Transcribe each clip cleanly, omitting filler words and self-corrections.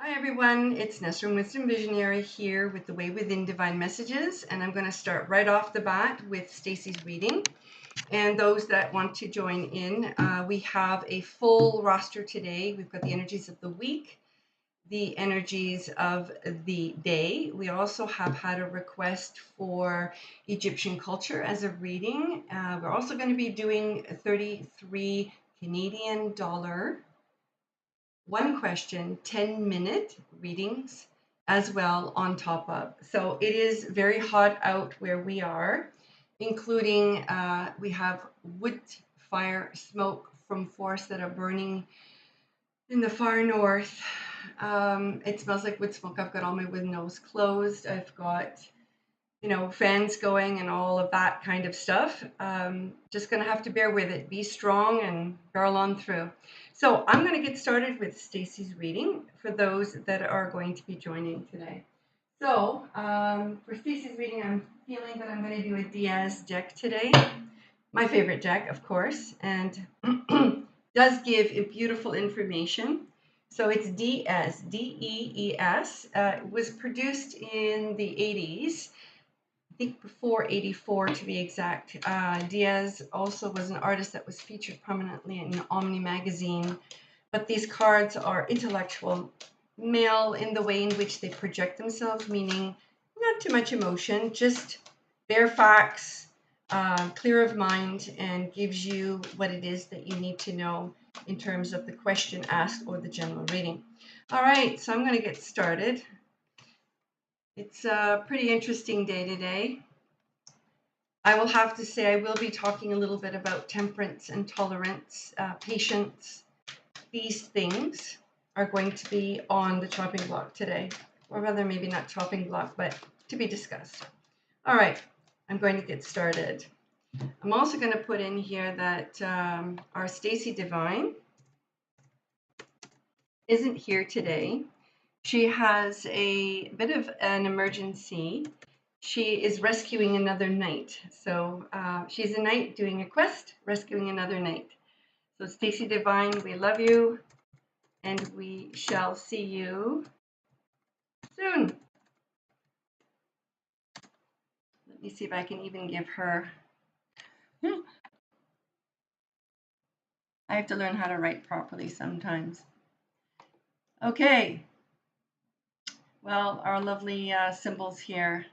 Hi everyone, it's Nesrin Wisdom Visionary here with the Way Within Divine Messages, and I'm going to start right off the bat with Stacy's reading. And those that want to join in, we have a full roster today. We've got the energies of the week, the energies of the day. We also have had a request for Egyptian culture as a reading. We're also going to be doing 33 Canadian dollar one question, 10-minute readings as well on top of. So it is very hot out where we are, including we have wood fire smoke from forests that are burning in the far north. It smells like wood smoke. I've got all my windows closed. I've got fans going and all of that kind of stuff. Just going to have to bear with it. Be strong and barrel on through. So I'm going to get started with Stacy's reading for those that are going to be joining today. So for Stacy's reading, I'm feeling that I'm going to do a Diaz deck today. My favorite deck, of course, and does give beautiful information. So it's Diaz, D-E-E-S. It was produced in the 80s. I think before 84 to be exact. Diaz also was an artist that was featured prominently in Omni magazine, but these cards are intellectual, male in the way in which they project themselves, meaning not too much emotion, just bare facts, clear of mind, and gives you what it is that you need to know in terms of the question asked or the general reading. All right, so I'm going to get started. It's a pretty interesting day today. I will have to say I will be talking a little bit about temperance and tolerance, patience. These things are going to be on the chopping block today, or rather maybe not chopping block, but to be discussed. All right, I'm going to get started. I'm also going to put in here that our Stacy Divine isn't here today. She has a bit of an emergency. She is rescuing another knight. So she's a knight doing a quest, rescuing another knight. So Stacy Divine, we love you, and we shall see you soon. Let me see if I can even give her. I have to learn how to write properly sometimes. Okay. Well, our lovely symbols here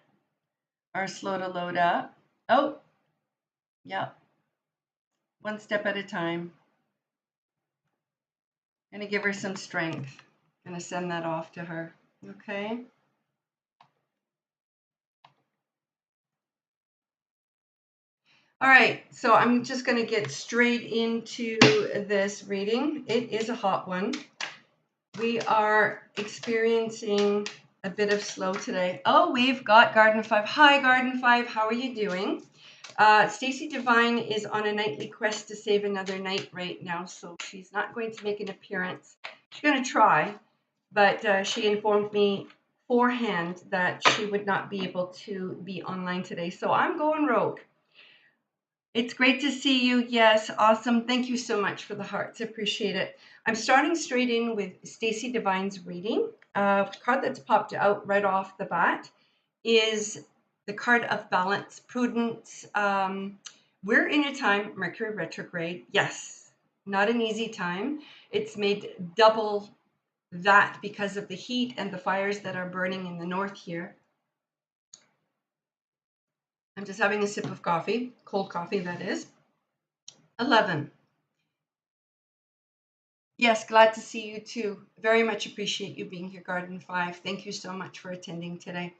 are slow to load up. Oh, yeah. One step at a time. Going to give her some strength. Going to send that off to her. Okay. All right. So I'm just going to get straight into this reading. It is a hot one. We are experiencing a bit of slow today. Oh, we've got Garden 5. Hi, Garden 5. How are you doing? Stacy Divine is on a nightly quest to save another knight right now, so she's not going to make an appearance. She's going to try, but she informed me beforehand that she would not be able to be online today. So I'm going rogue. It's great to see you. Yes, awesome. Thank you so much for the hearts. Appreciate it. I'm starting straight in with Stacy Divine's reading. Card that's popped out right off the bat is the card of balance, prudence. We're in a time, Mercury retrograde. Yes, not an easy time. It's made double that because of the heat and the fires that are burning in the north here. I'm just having a sip of coffee, cold coffee that is. 11. Yes, glad to see you too. Very much appreciate you being here, Garden 5. Thank you so much for attending today.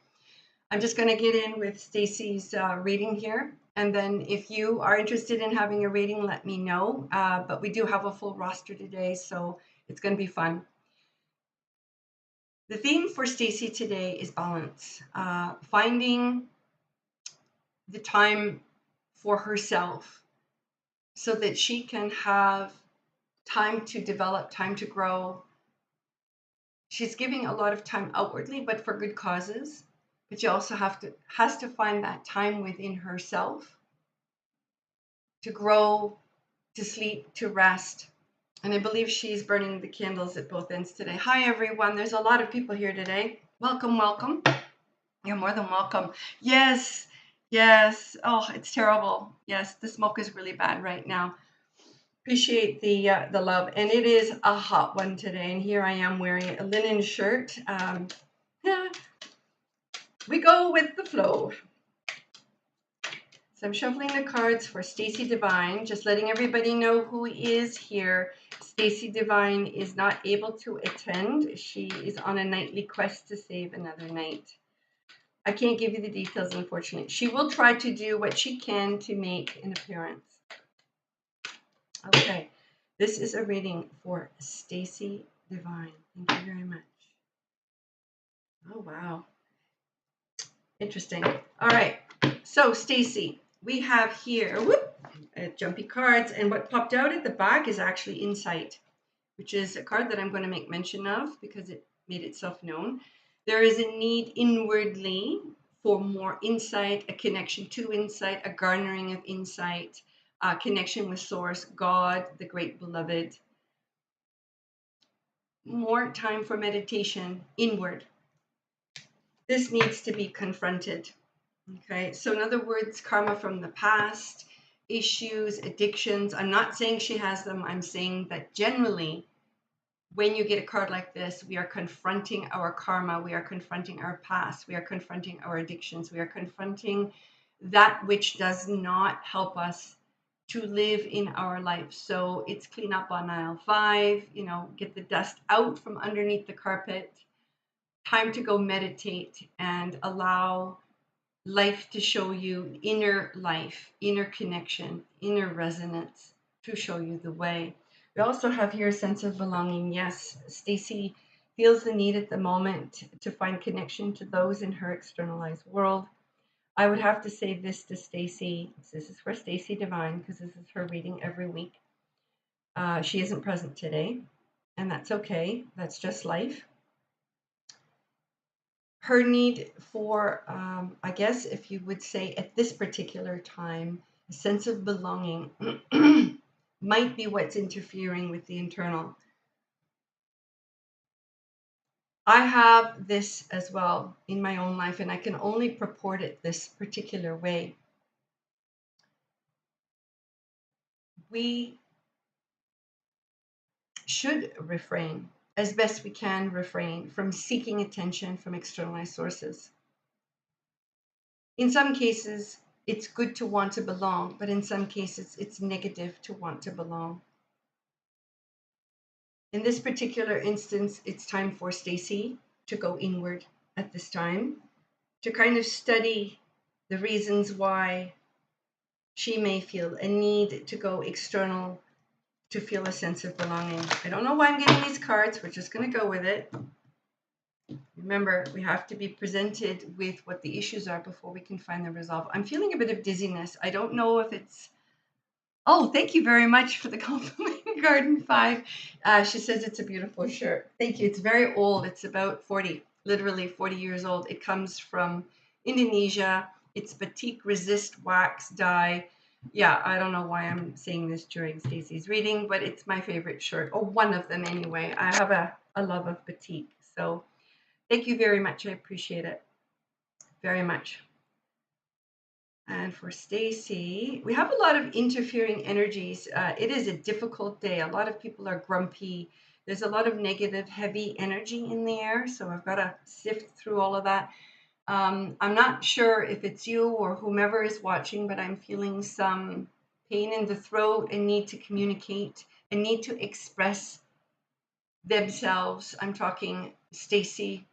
I'm just going to get in with Stacy's reading here. And then if you are interested in having a reading, let me know. But we do have a full roster today, so it's going to be fun. The theme for Stacy today is balance. Finding the time for herself so that she can have time to develop, time to grow. She's giving a lot of time outwardly, but for good causes. But she also has to find that time within herself to grow, to sleep, to rest, And I believe she's burning the candles at both ends today. Hi, everyone. There's a lot of people here today. Welcome, welcome. You're more than welcome. Yes, yes. Oh, it's terrible. Yes, the smoke is really bad right now. Appreciate the love. And it is a hot one today. And here I am wearing a linen shirt. We go with the flow. So I'm shuffling the cards for Stacy Divine, just letting everybody know who is here. Stacy Divine is not able to attend. She is on a nightly quest to save another night. I can't give you the details, unfortunately. She will try to do what she can to make an appearance. Okay, this is a reading for Stacy Divine. Thank you very much. Oh, wow. Interesting. All right, so Stacy, we have here, jumpy cards, and what popped out at the back is actually insight, which is a card that I'm going to make mention of because it made itself known. There is a need inwardly for more insight, a connection to insight, a garnering of insight, a connection with Source, God, the great beloved. More time for meditation inward. This needs to be confronted. Okay, so in other words, karma from the past, issues, addictions. I'm not saying she has them. I'm saying that generally, when you get a card like this, we are confronting our karma, we are confronting our past, we are confronting our addictions, we are confronting that which does not help us to live in our life. So it's clean up on aisle 5, get the dust out from underneath the carpet. Time to go meditate and allow life to show you inner life, inner connection, inner resonance to show you the way. We also have here a sense of belonging. Yes, Stacy feels the need at the moment to find connection to those in her externalized world. I would have to say this to Stacy. This is for Stacy Divine because this is her reading every week. She isn't present today, and that's okay. That's just life. Her need for, I guess, if you would say at this particular time, a sense of belonging might be what's interfering with the internal. I have this as well in my own life, and I can only purport it this particular way. We should refrain, as best we can refrain, from seeking attention from externalized sources. In some cases, it's good to want to belong, but in some cases, it's negative to want to belong. In this particular instance, it's time for Stacy to go inward at this time, to kind of study the reasons why she may feel a need to go external to feel a sense of belonging. I don't know why I'm getting these cards. We're just going to go with it. Remember, we have to be presented with what the issues are before we can find the resolve. I'm feeling a bit of dizziness. I don't know if it's... Oh, thank you very much for the compliment, Garden 5. She says it's a beautiful shirt. Thank you. It's very old. It's about 40, literally 40 years old. It comes from Indonesia. It's batik resist wax dye. Yeah, I don't know why I'm saying this during Stacey's reading, but it's my favorite shirt, or one of them anyway. I have a love of batik. So thank you very much. I appreciate it very much. And for Stacy, we have a lot of interfering energies. It is a difficult day. A lot of people are grumpy. There's a lot of negative, heavy energy in the air. So I've got to sift through all of that. I'm not sure if it's you or whomever is watching, but I'm feeling some pain in the throat, a need to communicate, a need to express themselves. I'm talking Stacy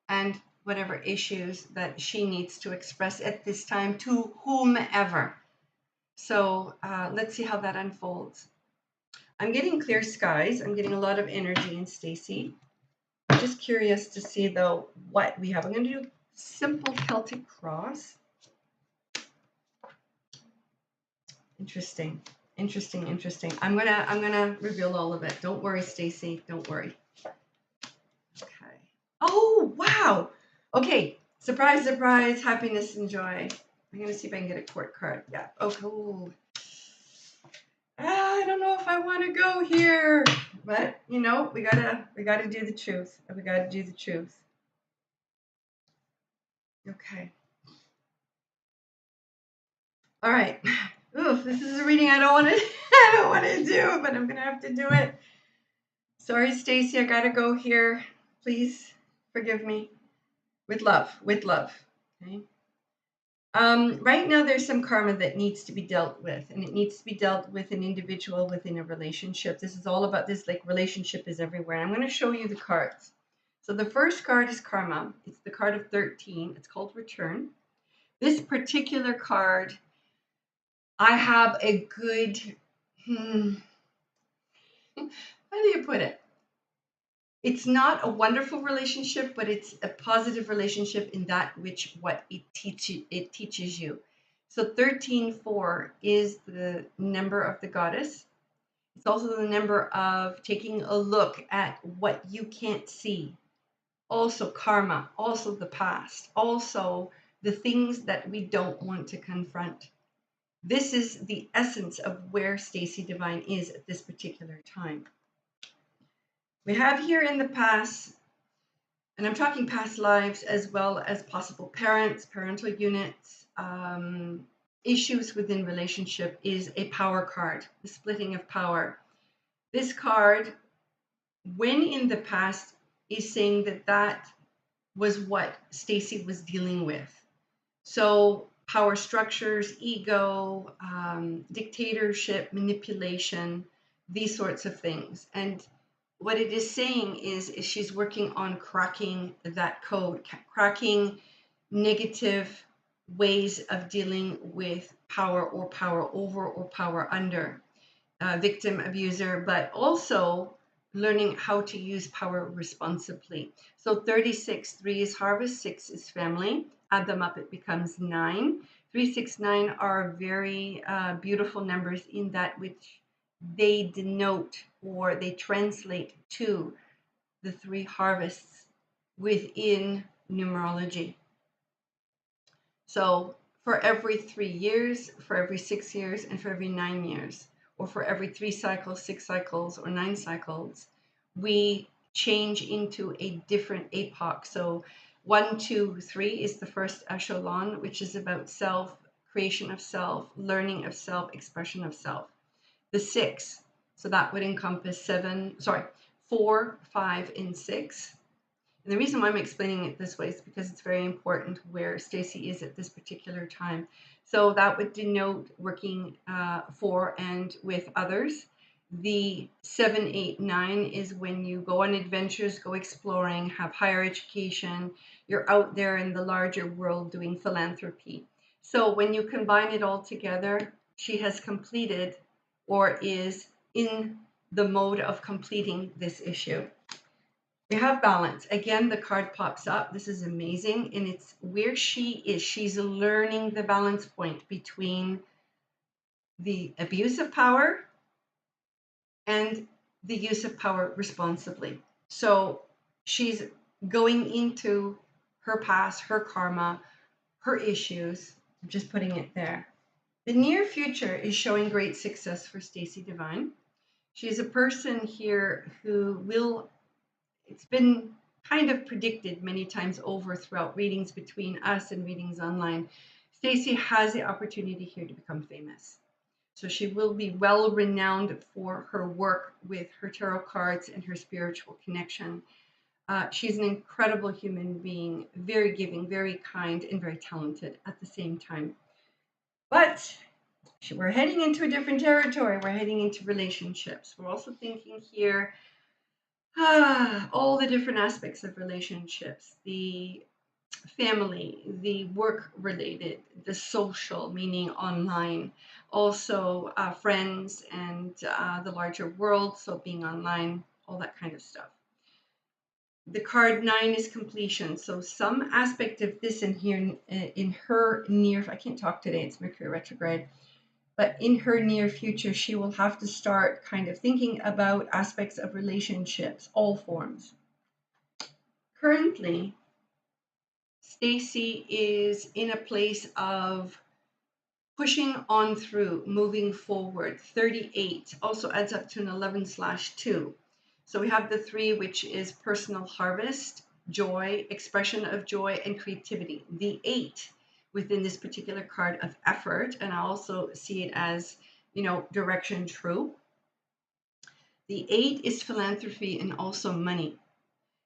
and whatever issues that she needs to express at this time to whomever. So let's see how that unfolds. I'm getting clear skies. I'm getting a lot of energy in Stacy. I'm just curious to see, though, what we have. I'm going to do simple Celtic cross. Interesting. Interesting. I'm gonna reveal all of it. Don't worry, Stacy. Don't worry. Okay. Oh, wow. Okay. Surprise, surprise, happiness and joy. I'm going to see if I can get a court card. Yeah. Oh, cool. I don't know if I want to go here, but you know, we gotta do the truth. We gotta do the truth. Okay. All right. Oof, this is a reading I don't want to I don't want to do, but I'm gonna have to do it. Sorry, Stacy, I gotta go here. Please forgive me. With love, with love. Okay. Right now, there's some karma that needs to be dealt with, and it needs to be dealt with an individual within a relationship. This is all about this, like relationship is everywhere. I'm going to show you the cards. So the first card is karma. It's the card of 13. It's called return. This particular card, I have a good, how do you put it? It's not a wonderful relationship, but it's a positive relationship in that which what it teaches you. So 13-4 is the number of the goddess. It's also the number of taking a look at what you can't see. Also karma, also the past, also the things that we don't want to confront. This is the essence of where Stacy Divine is at this particular time. We have here in the past, and I'm talking past lives as well as possible parents, parental units, issues within relationship, is a power card, the splitting of power. This card, when in the past, is saying that that was what Stacy was dealing with. So power structures, ego, dictatorship, manipulation, these sorts of things. And what it is saying is she's working on cracking that code, cracking negative ways of dealing with power or power over or power under, victim, abuser, but also learning how to use power responsibly. So 36, 3 is harvest, 6 is family. Add them up, it becomes 9. 3, 6, 9 are very beautiful numbers in that which they denote or they translate to the 3 harvests within numerology. So for every 3 years, for every 6 years, and for every 9 years, or for every 3 cycles, 6 cycles, or 9 cycles, we change into a different epoch. So 1, 2, 3 is the first echelon, which is about self, creation of self, learning of self, expression of self. The 6, so that would encompass 4, 5, and 6. And the reason why I'm explaining it this way is because it's very important where Stacy is at this particular time. So that would denote working for and with others. The 7, 8, 9 is when you go on adventures, go exploring, have higher education. You're out there in the larger world doing philanthropy. So when you combine it all together, she has completed or is in the mode of completing this issue. We have balance. Again, the card pops up. This is amazing. And it's where she is. She's learning the balance point between the abuse of power and the use of power responsibly. So she's going into her past, her karma, her issues. I'm just putting it there. The near future is showing great success for Stacy Divine. She's a person here who will, it's been kind of predicted many times over throughout readings between us and readings online. Stacy has the opportunity here to become famous. So she will be well renowned for her work with her tarot cards and her spiritual connection. She's an incredible human being, very giving, very kind, and very talented at the same time. But we're heading into a different territory. We're heading into relationships. We're also thinking here all the different aspects of relationships, the family, the work related, the social, meaning online, also friends and the larger world, so being online, all that kind of stuff. The card 9 is completion. So some aspect of this in here, in her near, I can't talk today, it's Mercury retrograde, but in her near future, she will have to start kind of thinking about aspects of relationships, all forms. Currently, Stacy is in a place of pushing on through, moving forward. 38 also adds up to an 11/2. So we have the 3, which is personal harvest, joy, expression of joy, and creativity. The 8 within this particular card of effort, and I also see it as, direction true. The 8 is philanthropy and also money.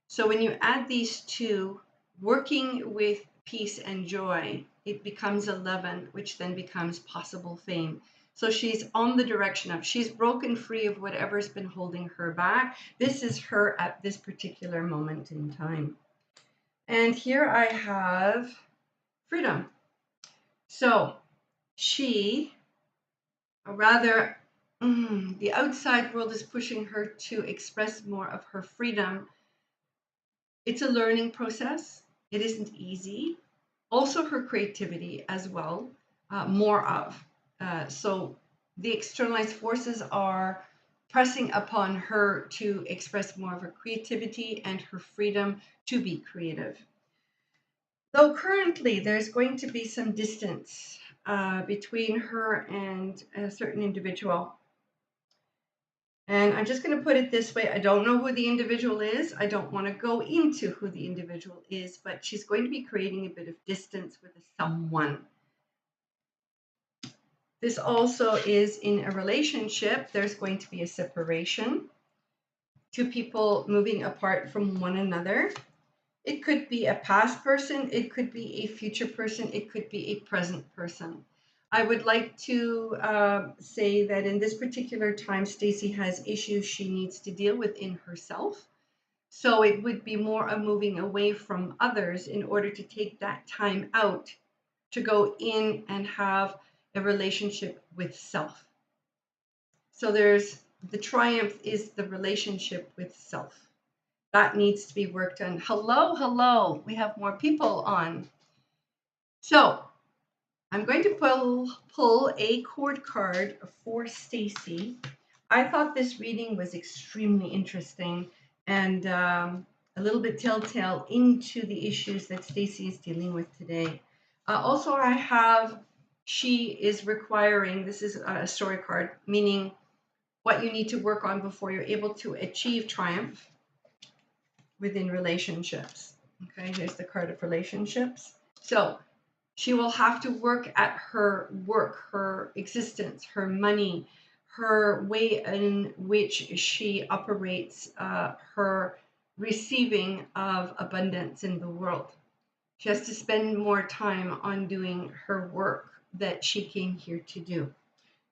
So when you add these two, working with peace and joy, it becomes 11, which then becomes possible fame. So she's on the direction of, she's broken free of whatever's been holding her back. This is her at this particular moment in time. And here I have freedom. So she, or rather, the outside world is pushing her to express more of her freedom. It's a learning process. It isn't easy. Also her creativity as well, more of. So the externalized forces are pressing upon her to express more of her creativity and her freedom to be creative. Though currently there's going to be some distance between her and a certain individual. And I'm just going to put it this way. I don't know who the individual is. I don't want to go into who the individual is, but she's going to be creating a bit of distance with someone. This also is in a relationship. There's going to be a separation. Two people moving apart from one another. It could be a past person. It could be a future person. It could be a present person. I would like to say that in this particular time, Stacy has issues she needs to deal with in herself. So it would be more a moving away from others in order to take that time out to go in and have a relationship with self. So there's the triumph is the relationship with self. That needs to be worked on. Hello. We have more people on. So I'm going to pull a cord card for Stacy. I thought this reading was extremely interesting and a little bit telltale into the issues that Stacy is dealing with today. Also, I have, she is requiring, this is a story card, meaning what you need to work on before you're able to achieve triumph within relationships. Okay, here's the card of relationships. So she will have to work at her work, her existence, her money, her way in which she operates, her receiving of abundance in the world. She has to spend more time on doing her work that she came here to do.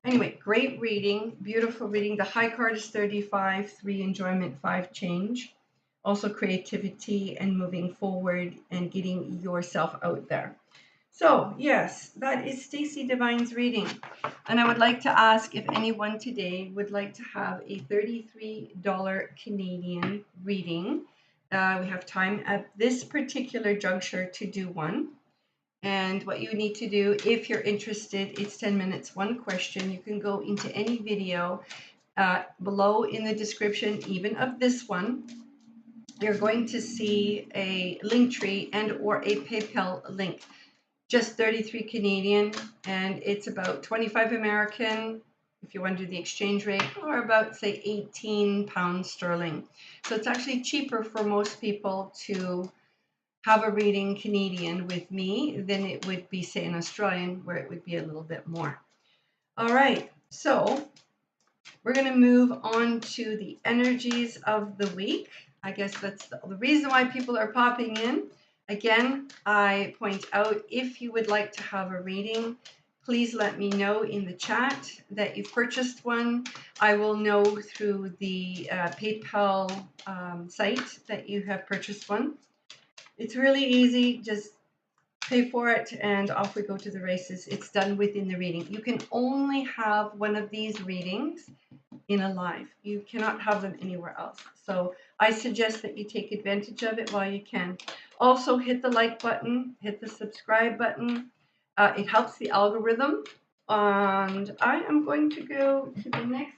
Anyway, great reading, beautiful reading. The high card is 35, 3 enjoyment, 5 change. Also creativity and moving forward and getting yourself out there. So, yes, that is Stacy Divine's reading. And I would like to ask if anyone today would like to have a $33 Canadian reading. We have time at this particular juncture to do one. And what you need to do, if you're interested, it's 10 minutes, one question. You can go into any video below in the description, even of this one. You're going to see a link tree and or a PayPal link. Just 33 Canadian, and it's about 25 American, if you want to do the exchange rate, or about, say, 18 pounds sterling. So it's actually cheaper for most people to have a reading Canadian with me than it would be, say, in Australian, where it would be a little bit more. All right, so we're going to move on to the energies of the week. I guess that's the reason why people are popping in. Again, I point out, if you would like to have a reading, please let me know in the chat that you've purchased one. I will know through the PayPal site that you have purchased one. It's really easy. Just pay for it and off we go to the races. It's done within the reading. You can only have one of these readings in a live. You cannot have them anywhere else. So I suggest that you take advantage of it while you can. Also, hit the like button, hit the subscribe button. It helps the algorithm. And I am going to go to the next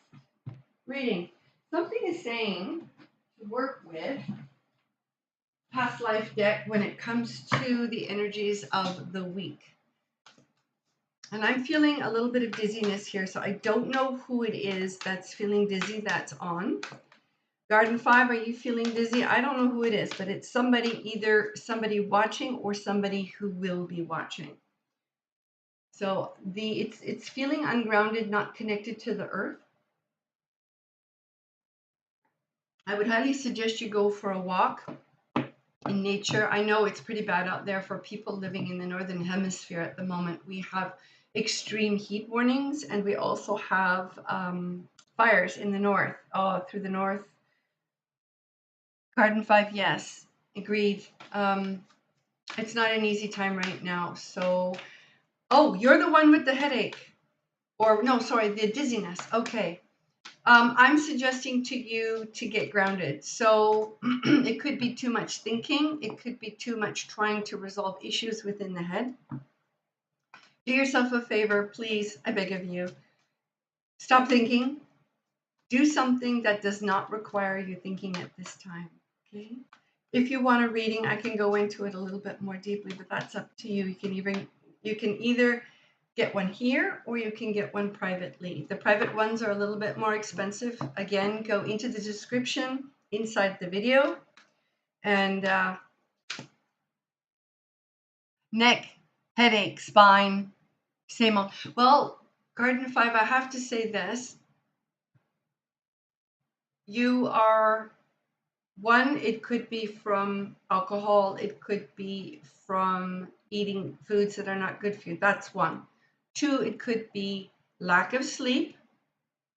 reading. Something is saying to work with past life deck when it comes to the energies of the week. And I'm feeling a little bit of dizziness here, so I don't know who it is that's feeling dizzy that's on. Garden 5, are you feeling dizzy? I don't know who it is, but it's somebody, either somebody watching or somebody who will be watching. So it's feeling ungrounded, not connected to the earth. I would highly suggest you go for a walk in nature. I know it's pretty bad out there for people living in the northern hemisphere at the moment. We have extreme heat warnings, and we also have fires in the north, through the north. Garden 5, yes, agreed. It's not an easy time right now. So, oh, you're the one with the headache. Or no, sorry, the dizziness. Okay. I'm suggesting to you to get grounded. So it could be too much thinking. It could be too much trying to resolve issues within the head. Do yourself a favor, please. I beg of you. Stop thinking. Do something that does not require you thinking at this time. Okay. If you want a reading, I can go into it a little bit more deeply, but that's up to you. You can either get one here or you can get one privately. The private ones are a little bit more expensive. Again, go into the description inside the video. And neck, headache, spine, same old. Well, Garden 5, I have to say this. You are, one, it could be from alcohol. It could be from eating foods that are not good for you. That's one. Two, it could be lack of sleep,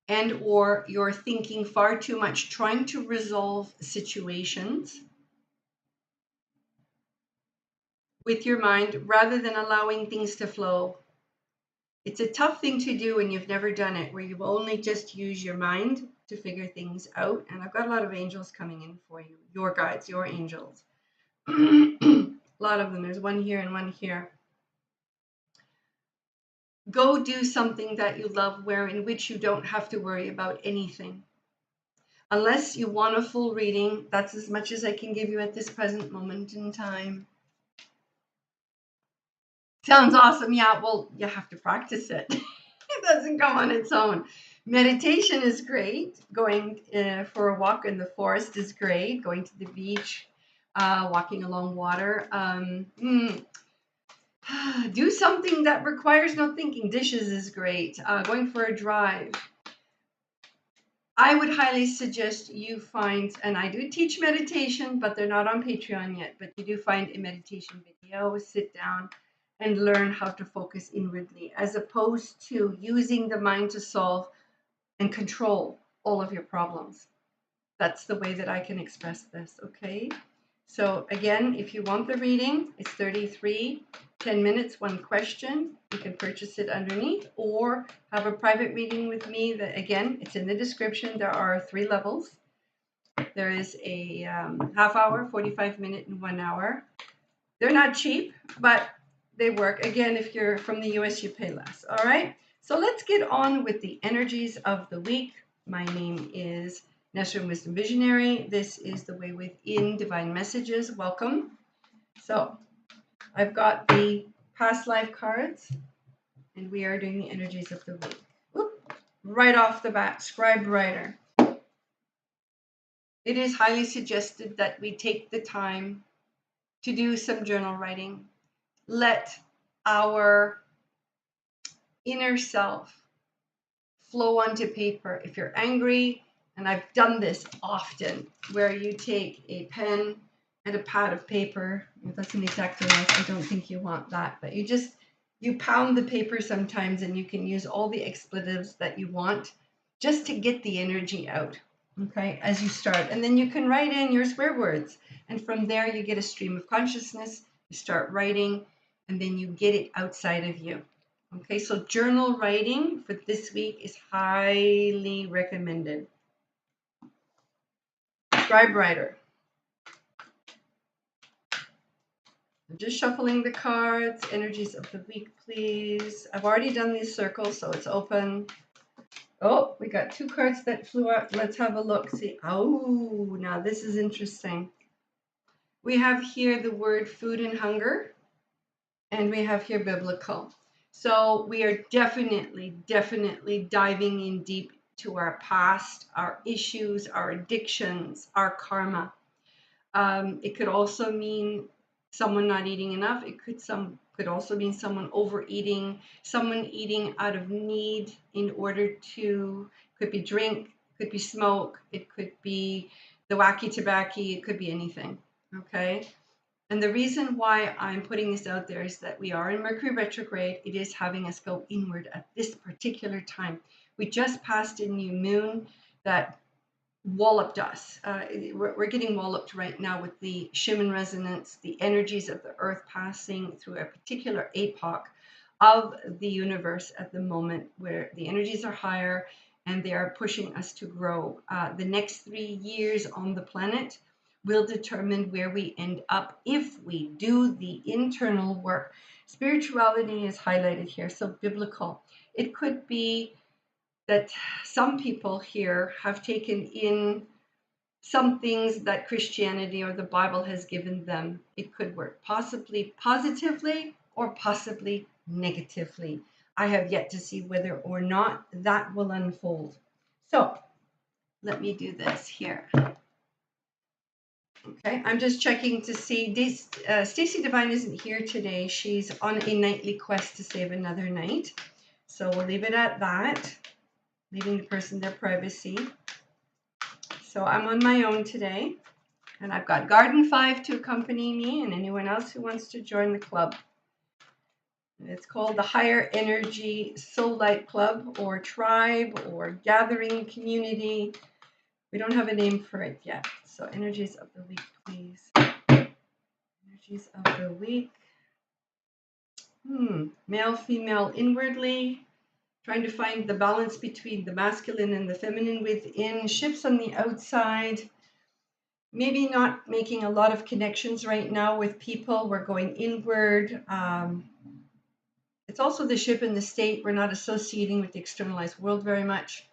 and or you're thinking far too much, trying to resolve situations with your mind rather than allowing things to flow. It's a tough thing to do when you've never done it, where you've only just used your mind to figure things out. And I've got a lot of angels coming in for you, your guides, your angels. A lot of them. There's one here and one here. Go do something that you love, in which you don't have to worry about anything. Unless you want a full reading, that's as much as I can give you at this present moment in time. Sounds awesome. Yeah, well, you have to practice it. It doesn't come on its own. Meditation is great. Going for a walk in the forest is great. Going to the beach, walking along water. Do something that requires no thinking. Dishes is great. Going for a drive. I would highly suggest you find, and I do teach meditation, but they're not on Patreon yet, but you do find a meditation video, sit down and learn how to focus inwardly, as opposed to using the mind to solve and control all of your problems. That's the way that I can express this, okay? So again, if you want the reading, it's 33, 10 minutes, one question. You can purchase it underneath or have a private reading with me. That, again, it's in the description. There are 3 levels. There is a half hour, 45-minute, and 1 hour. They're not cheap, but they work. Again, if you're from the US, you pay less. All right. So let's get on with the energies of the week. My name is Nesrin Wisdom Visionary. This is the Way Within Divine Messages. Welcome. So I've got the past life cards, and we are doing the energies of the week. Whoop. Right off the bat, Scribe Writer. It is highly suggested that we take the time to do some journal writing. Let our inner self flow onto paper. If you're angry, and I've done this often, where you take a pen and a pad of paper. That's an exact right. I don't think you want that, but you pound the paper sometimes, and you can use all the expletives that you want just to get the energy out, okay, as you start. And then you can write in your swear words, and from there you get a stream of consciousness. You start writing, and then you get it outside of you. Okay, so journal writing for this week is highly recommended. Scribe Writer. I'm just shuffling the cards. Energies of the week, please. I've already done these circles, so it's open. Oh, we got 2 cards that flew out. Let's have a look. See. Oh, now this is interesting. We have here the word food and hunger, and we have here biblical. So we are definitely diving in deep to our past, our issues, our addictions, our karma. It could also mean someone not eating enough. It could also mean someone overeating, someone eating out of need in order to, could be drink, could be smoke, it could be the wacky tobacco, it could be anything. Okay. And the reason why I'm putting this out there is that we are in Mercury retrograde. It is having us go inward at this particular time. We just passed a new moon that walloped us. We're getting walloped right now with the Schumann resonance, the energies of the earth passing through a particular epoch of the universe at the moment, where the energies are higher and they are pushing us to grow. The next 3 years on the planet will determine where we end up if we do the internal work. Spirituality is highlighted here, so biblical. It could be that some people here have taken in some things that Christianity or the Bible has given them. It could work possibly positively or possibly negatively. I have yet to see whether or not that will unfold. So let me do this here. Okay, I'm just checking to see. Stacy Divine isn't here today. She's on a nightly quest to save another night. So we'll leave it at that, leaving the person their privacy. So I'm on my own today, and I've got Garden 5 to accompany me and anyone else who wants to join the club. It's called the Higher Energy Soul Light Club or Tribe or Gathering Community. We don't have a name for it yet. So energies of the week, please. Energies of the week. Male, female, inwardly. Trying to find the balance between the masculine and the feminine within. Ships on the outside. Maybe not making a lot of connections right now with people. We're going inward. It's also the ship in the state. We're not associating with the externalized world very much.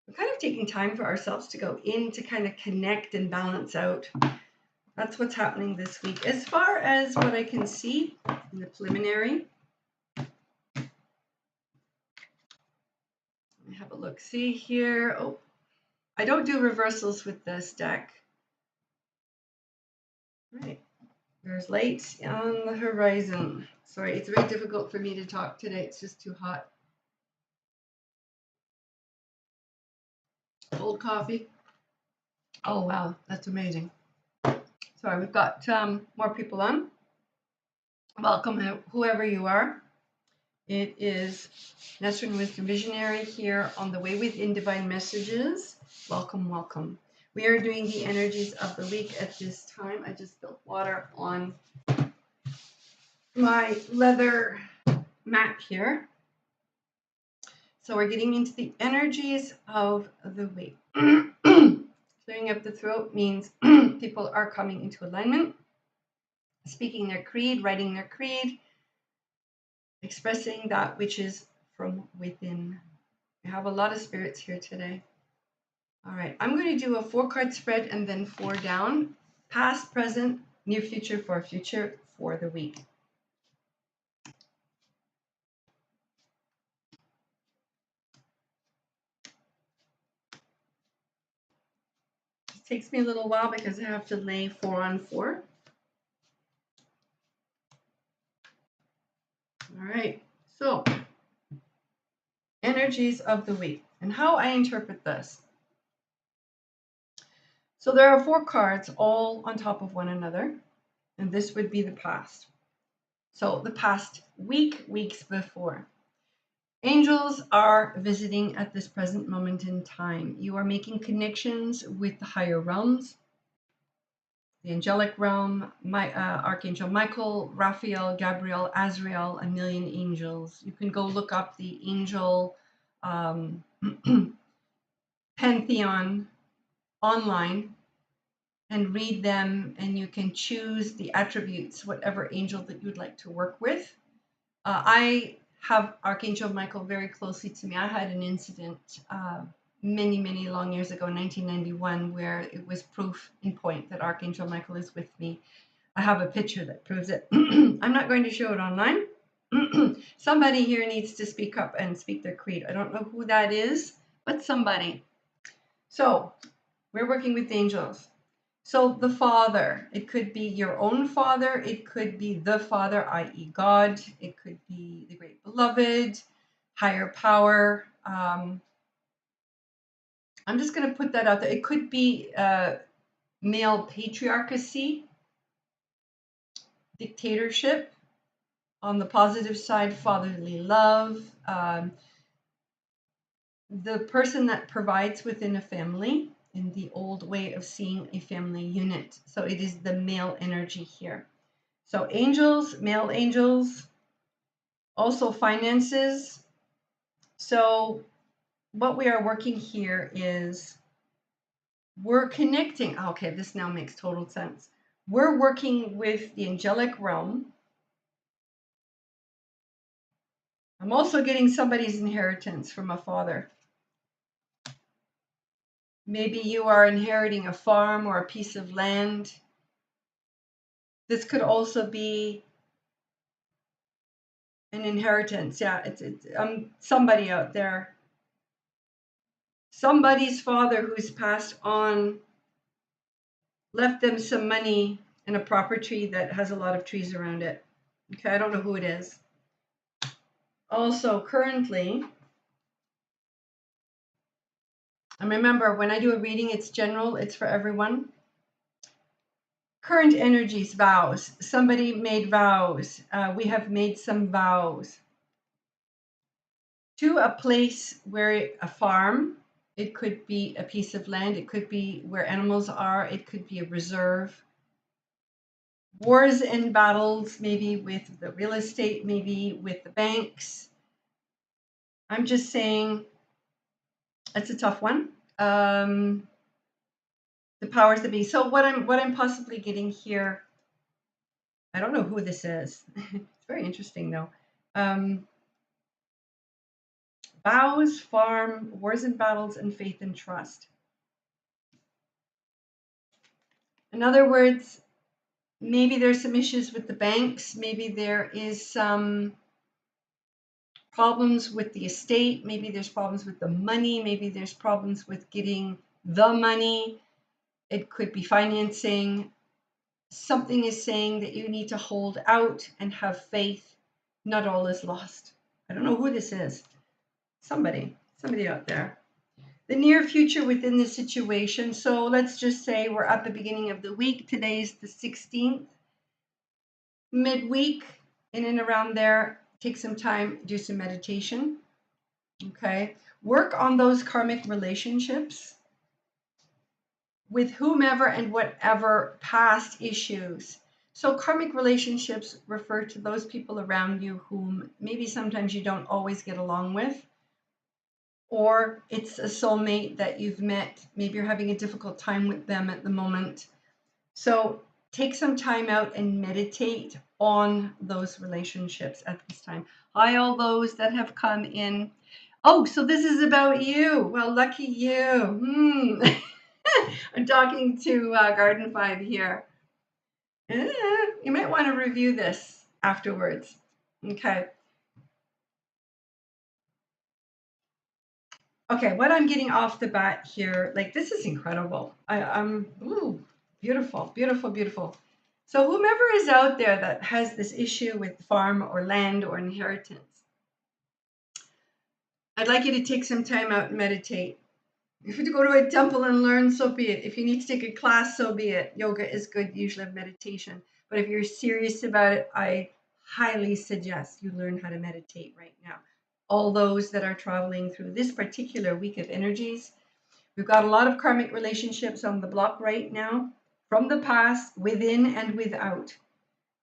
We're kind of taking time for ourselves to go in to kind of connect and balance out. That's what's happening this week. As far as what I can see in the preliminary, let me have a look. See here. Oh, I don't do reversals with this deck. Right. There's lights on the horizon. Sorry, it's very difficult for me to talk today. It's just too hot. Cold coffee. Oh, wow. That's amazing. Sorry, we've got more people on. Welcome, whoever you are. It is Nesrin Wisdom Visionary here on the Way Within Divine Messages. Welcome, welcome. We are doing the energies of the week at this time. I just spilled water on my leather mat here. So we're getting into the energies of the week. Clearing up the throat means people are coming into alignment, speaking their creed, writing their creed, expressing that which is from within. We have a lot of spirits here today. All right, I'm going to do a 4-card spread and then 4 down, past, present, near future for the week. It takes me a little while because I have to lay 4 on 4. All right, so energies of the week and how I interpret this. So there are 4 cards all on top of one another, and this would be the past. So the past week, weeks before. Angels are visiting at this present moment in time. You are making connections with the higher realms, the angelic realm, Archangel Michael, Raphael, Gabriel, Azrael, a million angels. You can go look up the angel pantheon online and read them, and you can choose the attributes, whatever angel that you'd like to work with. I have Archangel Michael very closely to me. I had an incident many long years ago, 1991, where it was proof in point that Archangel Michael is with me. I have a picture that proves it. I'm not going to show it online. Somebody here needs to speak up and speak their creed. I don't know who that is, but somebody. So we're working with angels. So the Father, it could be your own Father, it could be the Father, i.e. God, it could be the Great Beloved, higher power. I'm just going to put that out there. It could be male patriarchacy, dictatorship. On the positive side, fatherly love. The person that provides within a family, in the old way of seeing a family unit. So it is the male energy here. So angels, male angels, also finances. So what we are working here is we're connecting. Okay, this now makes total sense. We're working with the angelic realm. I'm also getting somebody's inheritance from a father. Maybe you are inheriting a farm or a piece of land. This could also be an inheritance. Yeah, it's somebody out there. Somebody's father who's passed on left them some money and a property that has a lot of trees around it. Okay, I don't know who it is. Also, currently, and remember, when I do a reading, it's general, it's for everyone. Current energies, vows. Somebody made vows. We have made some vows to a place where a farm, it could be a piece of land, it could be where animals are, it could be a reserve. Wars and battles, maybe with the real estate, maybe with the banks. I'm just saying it's a tough one. The powers that be. So what I'm possibly getting here, I don't know who this is. It's very interesting though. Vows, farm, wars and battles, and faith and trust. In other words, maybe there's some issues with the banks. Maybe there is some problems with the estate. Maybe there's problems with the money. Maybe there's problems with getting the money. It could be financing. Something is saying that you need to hold out and have faith. Not all is lost. I don't know who this is. Somebody out there. The near future within the situation. So let's just say we're at the beginning of the week. Today's the 16th. Midweek, in and around there, take some time, do some meditation. Okay. Work on those karmic relationships with whomever and whatever past issues. So karmic relationships refer to those people around you whom maybe sometimes you don't always get along with, or it's a soulmate that you've met. Maybe you're having a difficult time with them at the moment. So take some time out and meditate on those relationships at this time. Hi, all those that have come in. Oh, so this is about you. Well, lucky you. I'm talking to Garden 5 here. You might want to review this afterwards. Okay. Okay, what I'm getting off the bat here, like this is incredible. Ooh, beautiful, beautiful, beautiful. So whomever is out there that has this issue with farm or land or inheritance, I'd like you to take some time out and meditate. If you go to a temple and learn, so be it. If you need to take a class, so be it. Yoga is good, usually have meditation. But if you're serious about it, I highly suggest you learn how to meditate right now. All those that are traveling through this particular week of energies, we've got a lot of karmic relationships on the block right now, from the past, within and without.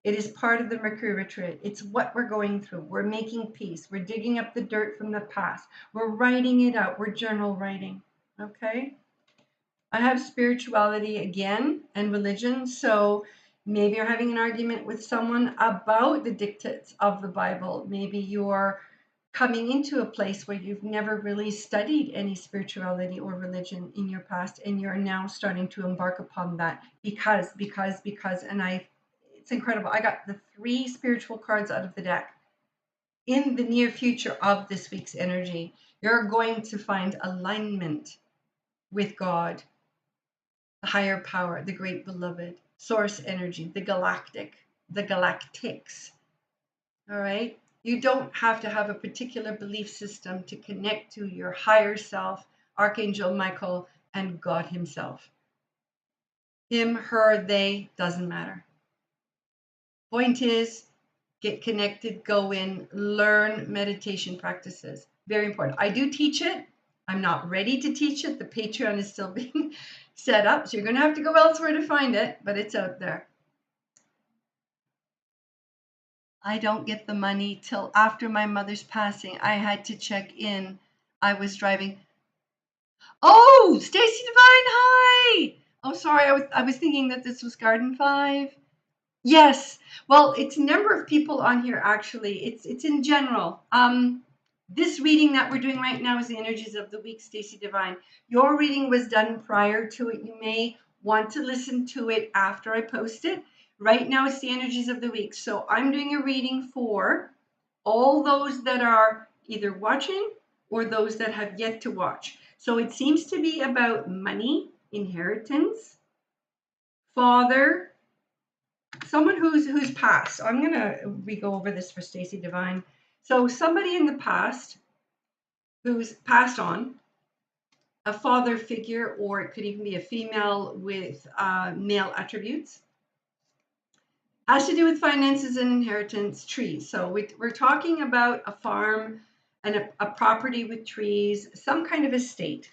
It is part of the Mercury retrograde. It's what we're going through. We're making peace. We're digging up the dirt from the past. We're writing it out. We're journal writing. Okay? I have spirituality again and religion. So maybe you're having an argument with someone about the dictates of the Bible. Maybe you're coming into a place where you've never really studied any spirituality or religion in your past, and you're now starting to embark upon that because, and it's incredible. I got the 3 spiritual cards out of the deck. in the near future of this week's energy, you're going to find alignment with God, the higher power, the great beloved, source energy, the galactics. All right. You don't have to have a particular belief system to connect to your higher self, Archangel Michael, and God Himself. Him, her, they, doesn't matter. Point is, get connected, go in, learn meditation practices. Very important. I do teach it. I'm not ready to teach it. The Patreon is still being set up, so you're going to have to go elsewhere to find it, but it's out there. I don't get the money till after my mother's passing. I had to check in. I was driving. Oh, Stacy Divine, hi. Oh, sorry. I was thinking that this was Garden 5. Yes. Well, it's a number of people on here actually. It's in general. This reading that we're doing right now is the energies of the week, Stacy Divine. Your reading was done prior to it. You may want to listen to it after I post it. Right now it's the energies of the week. So I'm doing a reading for all those that are either watching or those that have yet to watch. So it seems to be about money, inheritance, father, someone who's passed. I'm gonna re-go over this for Stacy Divine. So somebody in the past who's passed on, a father figure, or it could even be a female with male attributes, has to do with finances and inheritance, trees. So we're talking about a farm and a property with trees, some kind of estate.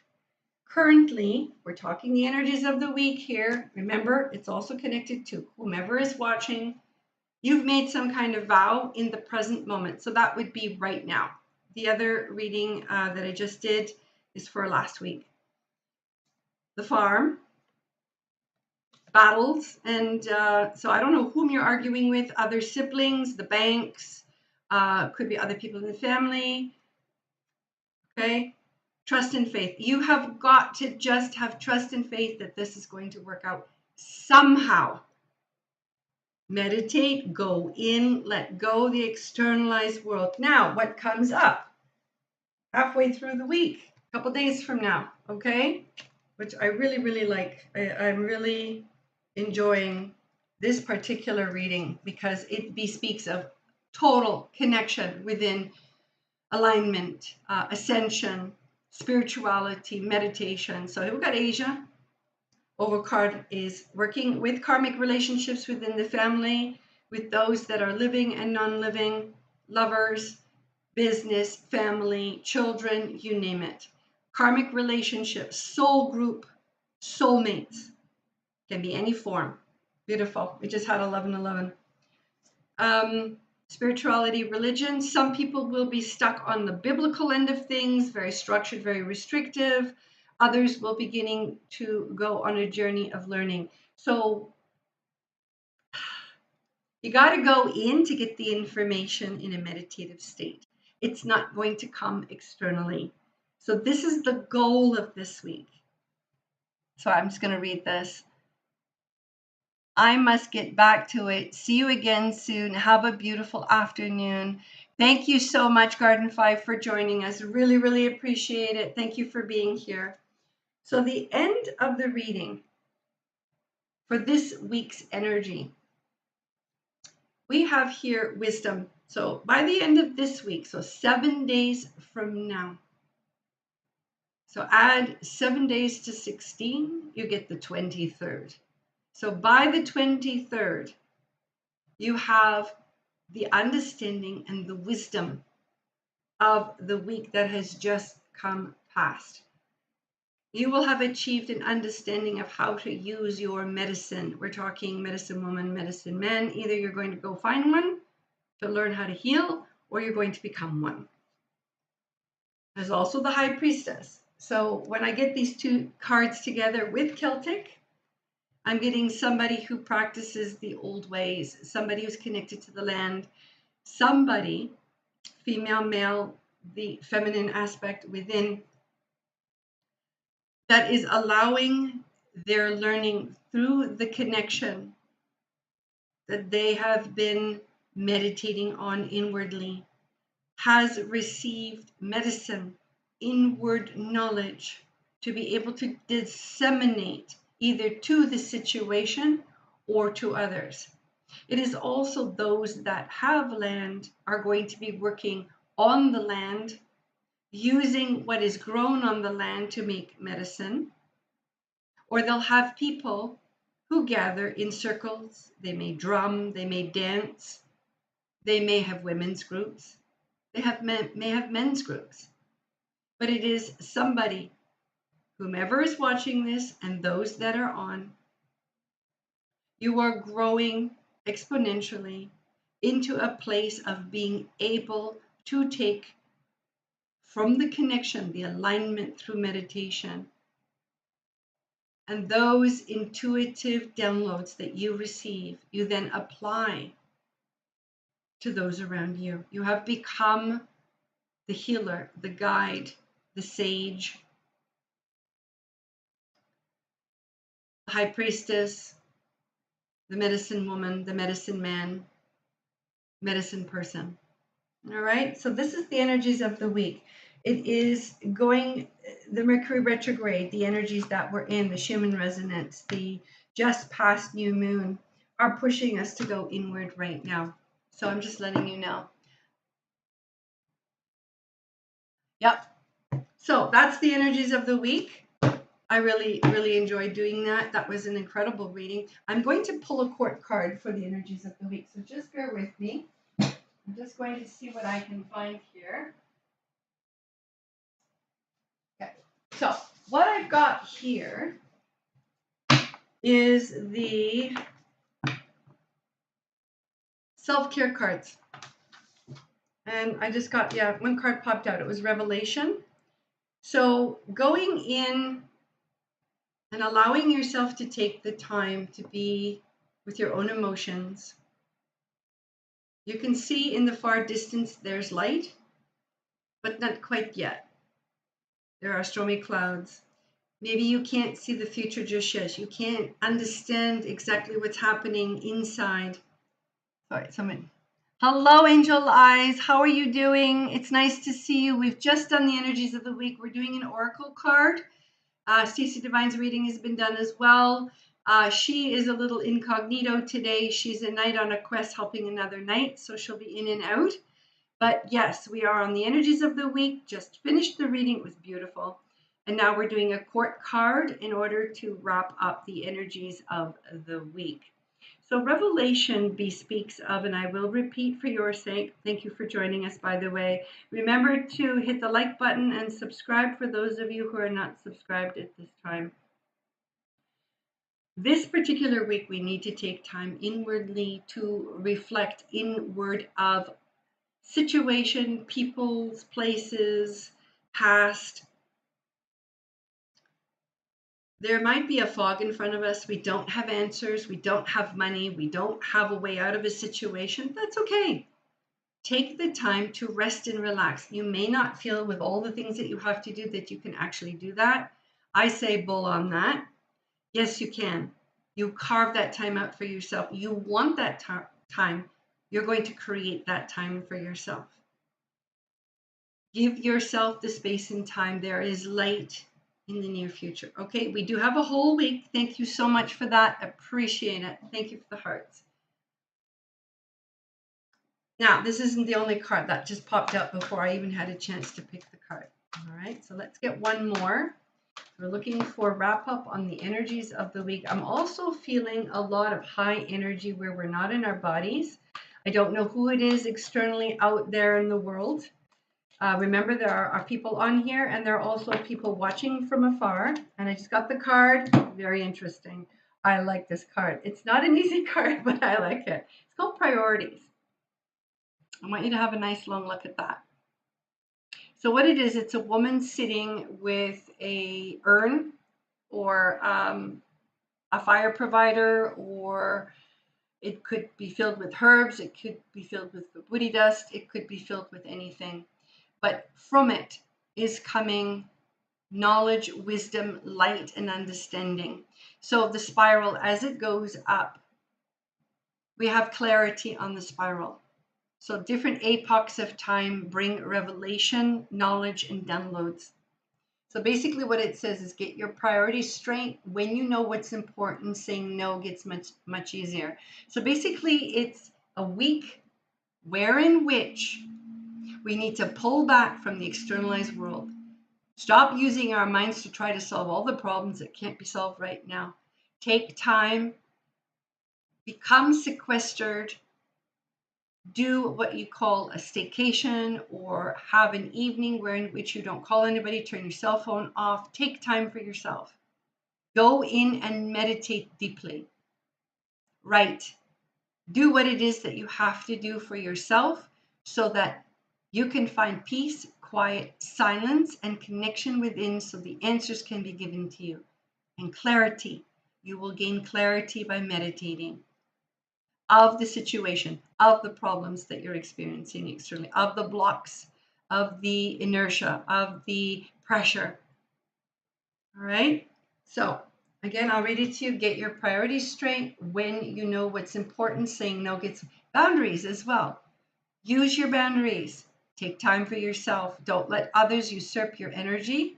Currently, we're talking the energies of the week here. Remember, it's also connected to whomever is watching. You've made some kind of vow in the present moment. So that would be right now. The other reading that I just did is for last week. The farm, battles, and so I don't know whom you're arguing with, other siblings, the banks, could be other people in the family. Okay. Trust and faith. You have got to just have trust and faith that this is going to work out somehow. Meditate, go in, let go the externalized world. Now, what comes up halfway through the week, a couple days from now, okay? Which I really, really like. I'm really enjoying this particular reading because it bespeaks of total connection within alignment, ascension, spirituality, meditation. So we've got Asia. Overcard is working with karmic relationships within the family, with those that are living and non-living, lovers, business, family, children, you name it. Karmic relationships, soul group, soulmates, can be any form. Beautiful. We just had 1111. Spirituality, religion. Some people will be stuck on the biblical end of things, very structured, very restrictive. Others will beginning to go on a journey of learning. So you got to go in to get the information in a meditative state. It's not going to come externally. So this is the goal of this week. So I'm just going to read this. I must get back to it. See you again soon. Have a beautiful afternoon. Thank you so much, Garden 5, for joining us. Really, really appreciate it. Thank you for being here. So the end of the reading for this week's energy, we have here wisdom. So by the end of this week, so 7 days from now, so add 7 days to 16, you get the 23rd. So by the 23rd, you have the understanding and the wisdom of the week that has just come past. You will have achieved an understanding of how to use your medicine. We're talking medicine woman, medicine man. Either you're going to go find one to learn how to heal, or you're going to become one. There's also the High Priestess. So when I get these two cards together with Celtic, I'm getting somebody who practices the old ways, somebody who's connected to the land, somebody, female, male, the feminine aspect within, that is allowing their learning through the connection that they have been meditating on inwardly, has received medicine, inward knowledge to be able to disseminate either to the situation or to others. It is also those that have land are going to be working on the land, using what is grown on the land to make medicine, or they'll have people who gather in circles. They may drum, they may dance, they may have women's groups, may have men's groups. But it is somebody, whomever is watching this and those that are on, you are growing exponentially into a place of being able to take from the connection, the alignment through meditation, and those intuitive downloads that you receive, you then apply to those around you. You have become the healer, the guide, the sage, the high priestess, the medicine woman, the medicine man, medicine person. All right, so this is the energies of the week. It is going, the Mercury retrograde, the energies that we're in, the Schumann resonance, the just past new moon are pushing us to go inward right now. So I'm just letting you know. Yep. So that's the energies of the week. I really, really enjoyed doing that. That was an incredible reading. I'm going to pull a court card for the energies of the week. So just bear with me. I'm just going to see what I can find here. Okay. So what I've got here is the self-care cards. And I just got, one card popped out. It was Revelation. So going in and allowing yourself to take the time to be with your own emotions. You can see in the far distance there's light, but not quite yet. There are stormy clouds. Maybe you can't see the future just yet. You can't understand exactly what's happening inside. Sorry, someone. Hello, Angel Eyes. How are you doing? It's nice to see you. We've just done the energies of the week. We're doing an oracle card. Stacey Divine's reading has been done as well. She is a little incognito today. She's a knight on a quest helping another knight, so she'll be in and out. But yes, we are on the energies of the week. Just finished the reading. It was beautiful. And now we're doing a court card in order to wrap up the energies of the week. So Revelation bespeaks of, and I will repeat for your sake, thank you for joining us, by the way. Remember to hit the like button and subscribe for those of you who are not subscribed at this time. This particular week, we need to take time inwardly to reflect inward of situation, peoples, places, past. There might be a fog in front of us. We don't have answers. We don't have money. We don't have a way out of a situation. That's okay. Take the time to rest and relax. You may not feel with all the things that you have to do that you can actually do that. I say bull on that. Yes, you can. You carve that time out for yourself. You want that time. You're going to create that time for yourself. Give yourself the space and time. There is light in the near future. Okay, we do have a whole week. Thank you so much for that. Appreciate it. Thank you for the hearts. Now, this isn't the only card that just popped up before I even had a chance to pick the card. All right, so let's get one more. We're looking for wrap up on the energies of the week. I'm also feeling a lot of high energy where we're not in our bodies. I don't know who it is externally out there in the world. Remember, there are people on here, and there are also people watching from afar. And I just got the card. Very interesting. I like this card. It's not an easy card, but I like it. It's called Priorities. I want you to have a nice long look at that. So what it is, it's a woman sitting with a urn or a fire provider, or it could be filled with herbs. It could be filled with woody dust. It could be filled with anything. But from it is coming knowledge, wisdom, light, and understanding. So the spiral, as it goes up, we have clarity on the spiral. So different epochs of time bring revelation, knowledge, and downloads. So basically what it says is get your priorities straight. When you know what's important, saying no gets much easier. So basically it's a week wherein which we need to pull back from the externalized world. Stop using our minds to try to solve all the problems that can't be solved right now. Take time, become sequestered, do what you call a staycation, or have an evening where in which you don't call anybody, turn your cell phone off, take time for yourself. Go in and meditate deeply. Write. Do what it is that you have to do for yourself so that you can find peace, quiet, silence, and connection within so the answers can be given to you. And clarity. You will gain clarity by meditating of the situation, of the problems that you're experiencing externally, of the blocks, of the inertia, of the pressure. All right? So, again, I'll read it to you. Get your priorities straight. When you know what's important, saying no gets boundaries as well. Use your boundaries. Take time for yourself. Don't let others usurp your energy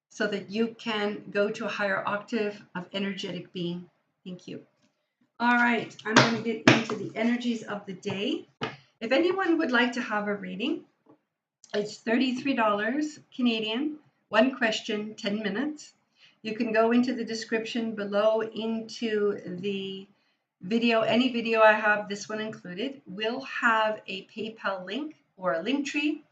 so that you can go to a higher octave of energetic being. Thank you. All right, I'm going to get into the energies of the day. If anyone would like to have a reading, it's $33 Canadian, one question, 10 minutes. You can go into the description below into the video, any video I have, this one included, will have a PayPal link or a link tree.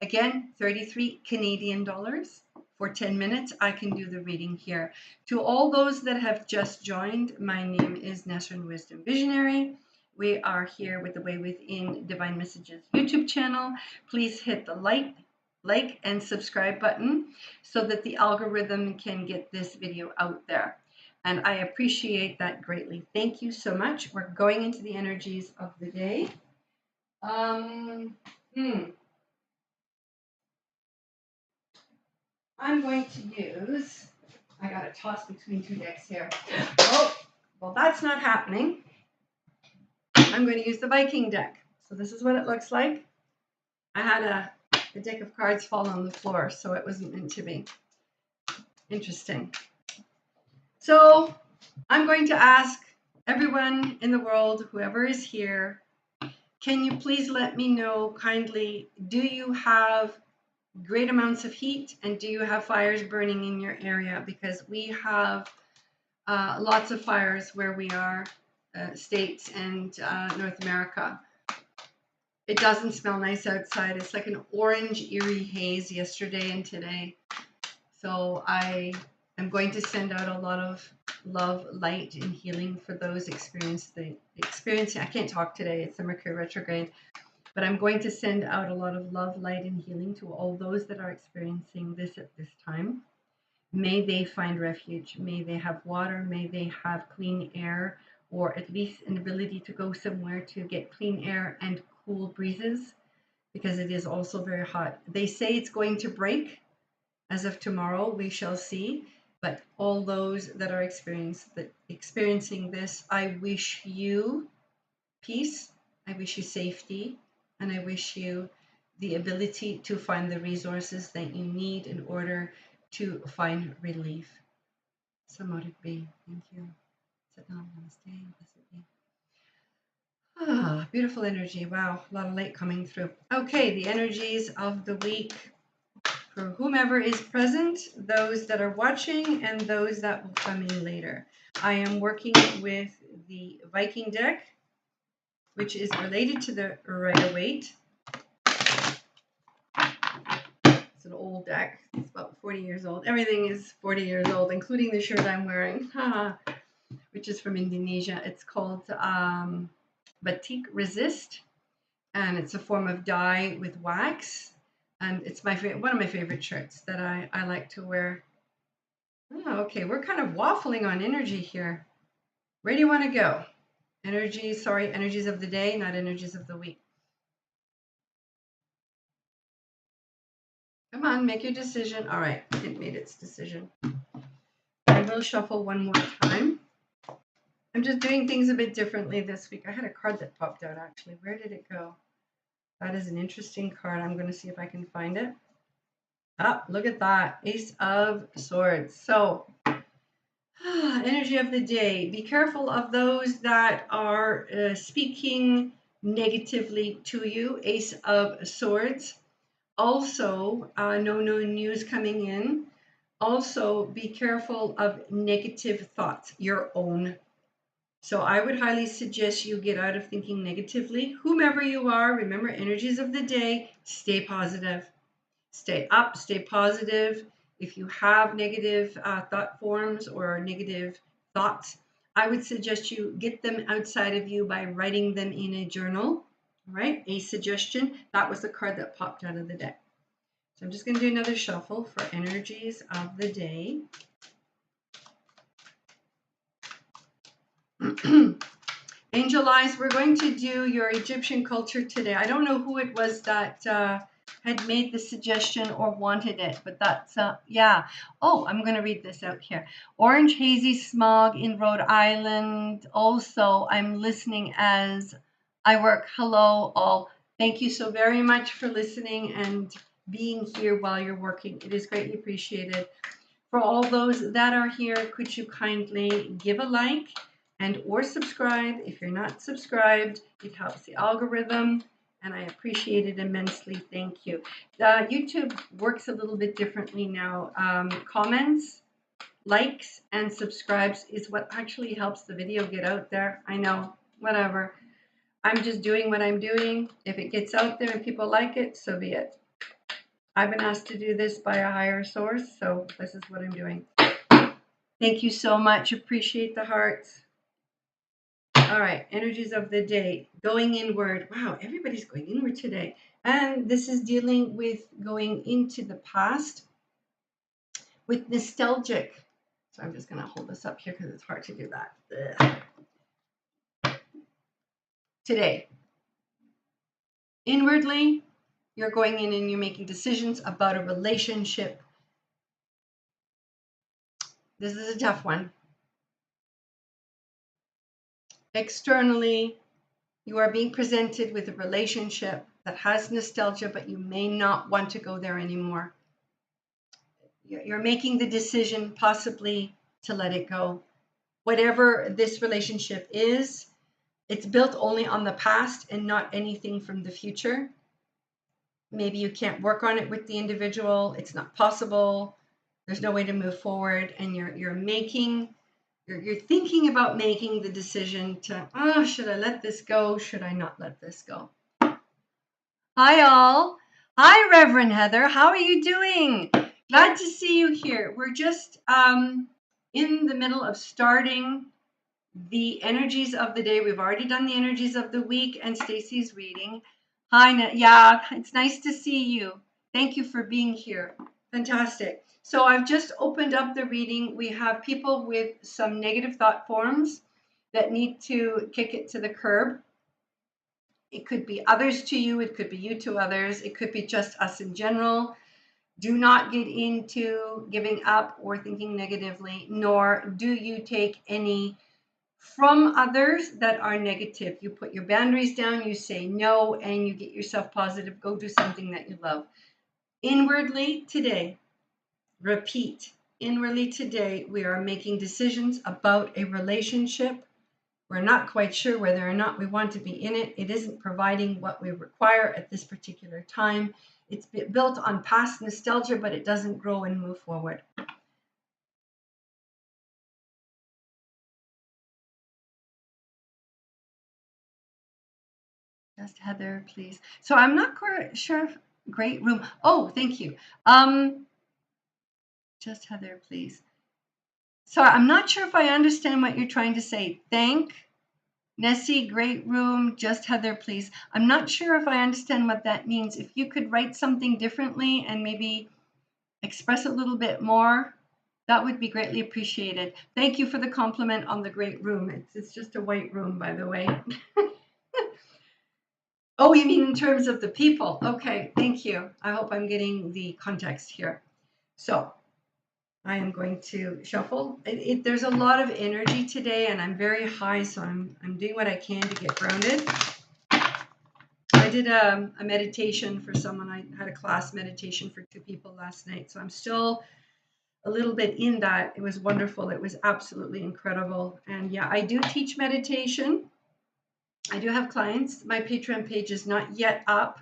Again, 33 Canadian dollars. For 10 minutes, I can do the reading here. To all those that have just joined, my name is Nesrin Wisdom Visionary. We are here with the Way Within Divine Messages YouTube channel. Please hit the like and subscribe button so that the algorithm can get this video out there. And I appreciate that greatly. Thank you so much. We're going into the energies of the day. I'm going to use, I got to toss between two decks here. Oh, well, that's not happening. I'm going to use the Viking deck. So this is what it looks like. I had a deck of cards fall on the floor, so it wasn't meant to be. Interesting. So I'm going to ask everyone in the world, whoever is here, can you please let me know kindly, do you have great amounts of heat and do you have fires burning in your area? Because we have lots of fires where we are, States and North America. It doesn't smell nice outside. It's like an orange eerie haze yesterday and today. So I am going to send out a lot of love, light, and healing for those experiencing. I can't talk today. It's the Mercury retrograde. But I'm going to send out a lot of love, light, and healing to all those that are experiencing this at this time. May they find refuge. May they have water. May they have clean air, or at least an ability to go somewhere to get clean air and cool breezes, because it is also very hot. They say it's going to break as of tomorrow. We shall see. But all those that are experiencing this, I wish you peace. I wish you safety. And I wish you the ability to find the resources that you need in order to find relief. Samadhi be. Thank you. Satnam Namaste. Ah, beautiful energy. Wow, a lot of light coming through. Okay, the energies of the week for whomever is present, those that are watching, and those that will come in later. I am working with the Viking deck, which is related to the Rider-Waite. It's an old deck. It's about 40 years old. Everything is 40 years old, including the shirt I'm wearing, which is from Indonesia. It's called Batik Resist, and it's a form of dye with wax. And it's my one of my favorite shirts that I like to wear. Oh, okay, we're kind of waffling on energy here. Where do you want to go? Energies of the day, not energies of the week. Come on, make your decision. All right, it made its decision. I will shuffle one more time. I'm just doing things a bit differently this week. I had a card that popped out actually. Where did it go? That is an interesting card. I'm going to see if I can find it. Ah, look at that. Ace of Swords. So, energy of the day. Be careful of those that are speaking negatively to you. Ace of Swords. Also, no news coming in. Also, be careful of negative thoughts, your own. So I would highly suggest you get out of thinking negatively. Whomever you are, remember energies of the day, stay positive. Stay up, stay positive. If you have negative thought forms or negative thoughts, I would suggest you get them outside of you by writing them in a journal. All right, a suggestion. That was the card that popped out of the deck. So I'm just going to do another shuffle for energies of the day. Angel Eyes, we're going to do your Egyptian culture today. I don't know who it was that had made the suggestion or wanted it, but that's, yeah. Oh, I'm going to read this out here. Orange hazy smog in Rhode Island. Also, I'm listening as I work. Hello, all. Thank you so very much for listening and being here while you're working. It is greatly appreciated. For all those that are here, could you kindly give a like and or subscribe? If you're not subscribed, it helps the algorithm, and I appreciate it immensely. Thank you. YouTube works a little bit differently now. Comments, likes, and subscribes is what actually helps the video get out there. I know, whatever. I'm just doing what I'm doing. If it gets out there and people like it, so be it. I've been asked to do this by a higher source, so this is what I'm doing. Thank you so much. Appreciate the hearts. All right, energies of the day. Going inward. Wow, everybody's going inward today. And this is dealing with going into the past with nostalgic. So I'm just going to hold this up here because it's hard to do that. Ugh. Today, inwardly, you're going in and you're making decisions about a relationship. This is a tough one. Externally, you are being presented with a relationship that has nostalgia, but you may not want to go there anymore. You're making the decision possibly to let it go. Whatever this relationship is, it's built only on the past and not anything from the future. Maybe you can't work on it with the individual. It's not possible. There's no way to move forward, and you're thinking about making the decision to, oh, should I let this go? Should I not let this go? Hi, all. Hi, Reverend Heather. How are you doing? Glad to see you here. We're just in the middle of starting the energies of the day. We've already done the energies of the week, and Stacy's reading. Hi, yeah, it's nice to see you. Thank you for being here. Fantastic. So I've just opened up the reading. We have people with some negative thought forms that need to kick it to the curb. It could be others to you. It could be you to others. It could be just us in general. Do not get into giving up or thinking negatively, nor do you take any from others that are negative. You put your boundaries down, you say no, and you get yourself positive. Go do something that you love. Inwardly today, repeat. Inwardly today, we are making decisions about a relationship. We're not quite sure whether or not we want to be in it. It isn't providing what we require at this particular time. It's built on past nostalgia, but it doesn't grow and move forward. Just Heather, please. So I'm not sure if great room. Oh, thank you. Just Heather, please. So I'm not sure if I understand what you're trying to say. Thank Nessie, great room. Just Heather, please. I'm not sure if I understand what that means. If you could write something differently and maybe express a little bit more, that would be greatly appreciated. Thank you for the compliment on the great room. It's just a white room, by the way. Oh, you mean in terms of the people? Okay, thank you. I hope I'm getting the context here. So I am going to shuffle. There's a lot of energy today, and I'm very high, so I'm doing what I can to get grounded. I did a meditation for someone. I had a class meditation for 2 people last night, so I'm still a little bit in that. It was wonderful. It was absolutely incredible. And yeah, I do teach meditation. I do have clients. My Patreon page is not yet up,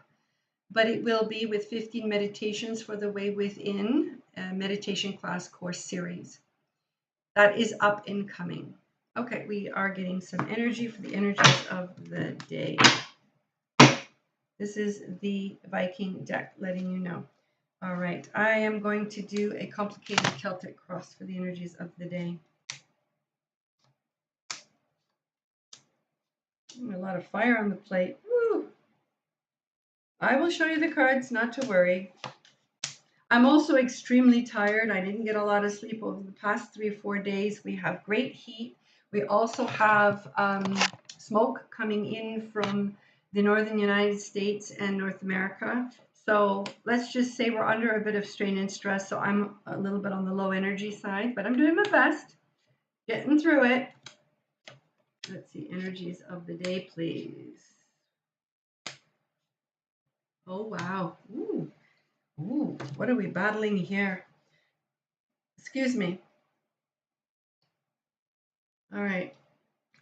but it will be with 15 meditations for the Way Within meditation class course series. That is up and coming. Okay, we are getting some energy for the energies of the day. This is the Viking deck letting you know. All right, I am going to do a complicated Celtic cross for the energies of the day. A lot of fire on the plate. Woo. I will show you the cards, not to worry. I'm also extremely tired. I didn't get a lot of sleep over the past 3 or 4 days. We have great heat. We also have smoke coming in from the northern United States and North America. So let's just say we're under a bit of strain and stress. So I'm a little bit on the low energy side, but I'm doing my best, getting through it. Let's see, energies of the day, please. Oh, wow. Ooh. Ooh, what are we battling here? Excuse me. All right.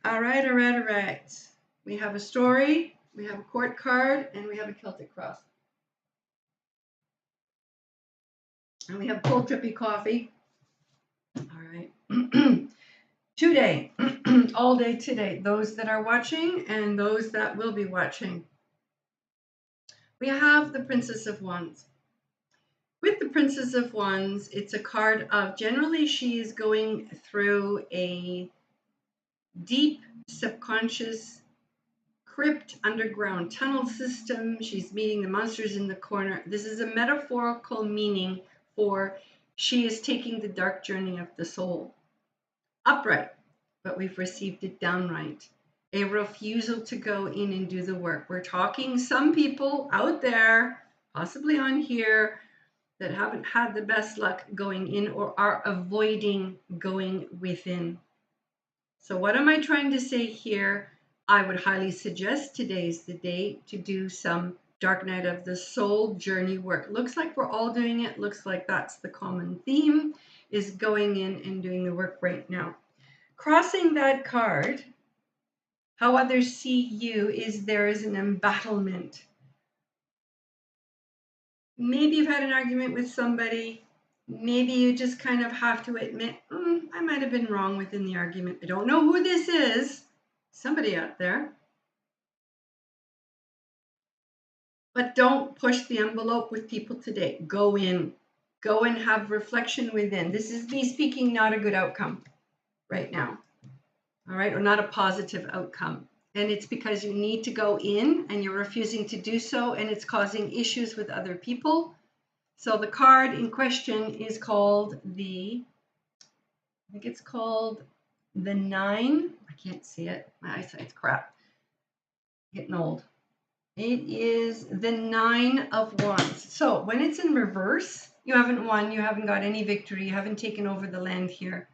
All right. We have a story, we have a court card, and we have a Celtic cross. And we have cold drippy coffee. All right. Today, all day today, those that are watching and those that will be watching. We have the Princess of Wands. With the Princess of Wands, it's a card of generally she is going through a deep subconscious crypt underground tunnel system. She's meeting the monsters in the corner. This is a metaphorical meaning for she is taking the dark journey of the soul. Upright, but we've received it downright. A refusal to go in and do the work. We're talking some people out there, possibly on here, that haven't had the best luck going in or are avoiding going within. So what am I trying to say here? I would highly suggest today's the day to do some Dark Night of the Soul journey work. Looks like we're all doing it. Looks like that's the common theme, is going in and doing the work right now. Crossing that card, how others see you, is there is an embattlement. Maybe you've had an argument with somebody. Maybe you just kind of have to admit, I might have been wrong within the argument. I don't know who this is. Somebody out there. But don't push the envelope with people today. Go in. Go and have reflection within. This is me speaking, not a good outcome right now. All right, or not a positive outcome. And it's because you need to go in and you're refusing to do so, and it's causing issues with other people. So the card in question is called I think it's called the 9. I can't see it. My eyesight's crap. Getting old. It is the 9 of Wands. So when it's in reverse, you haven't won, you haven't got any victory, you haven't taken over the land here.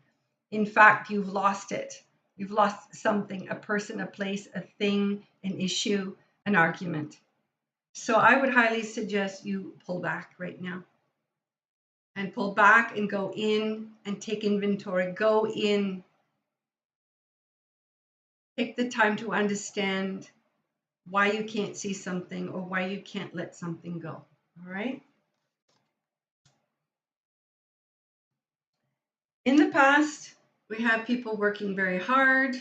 In fact, you've lost it. You've lost something, a person, a place, a thing, an issue, an argument. So I would highly suggest you pull back right now. And pull back and go in and take inventory. Go in. Take the time to understand why you can't see something or why you can't let something go. All right? In the past, we have people working very hard.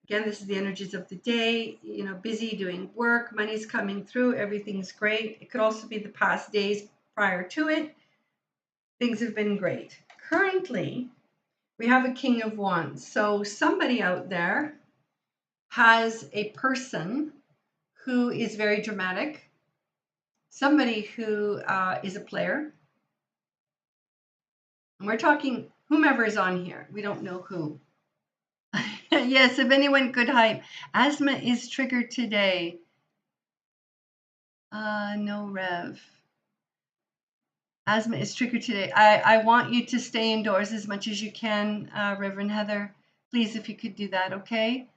Again, this is the energies of the day, busy doing work, money's coming through, everything's great. It could also be the past days prior to it. Things have been great. Currently, we have a King of Wands. So somebody out there has a person who is very dramatic, somebody who is a player. And we're talking whomever is on here. We don't know who. Yes, if anyone could hype. Asthma is triggered today. No, Rev. Asthma is triggered today. I want you to stay indoors as much as you can, Reverend Heather. Please, if you could do that, okay?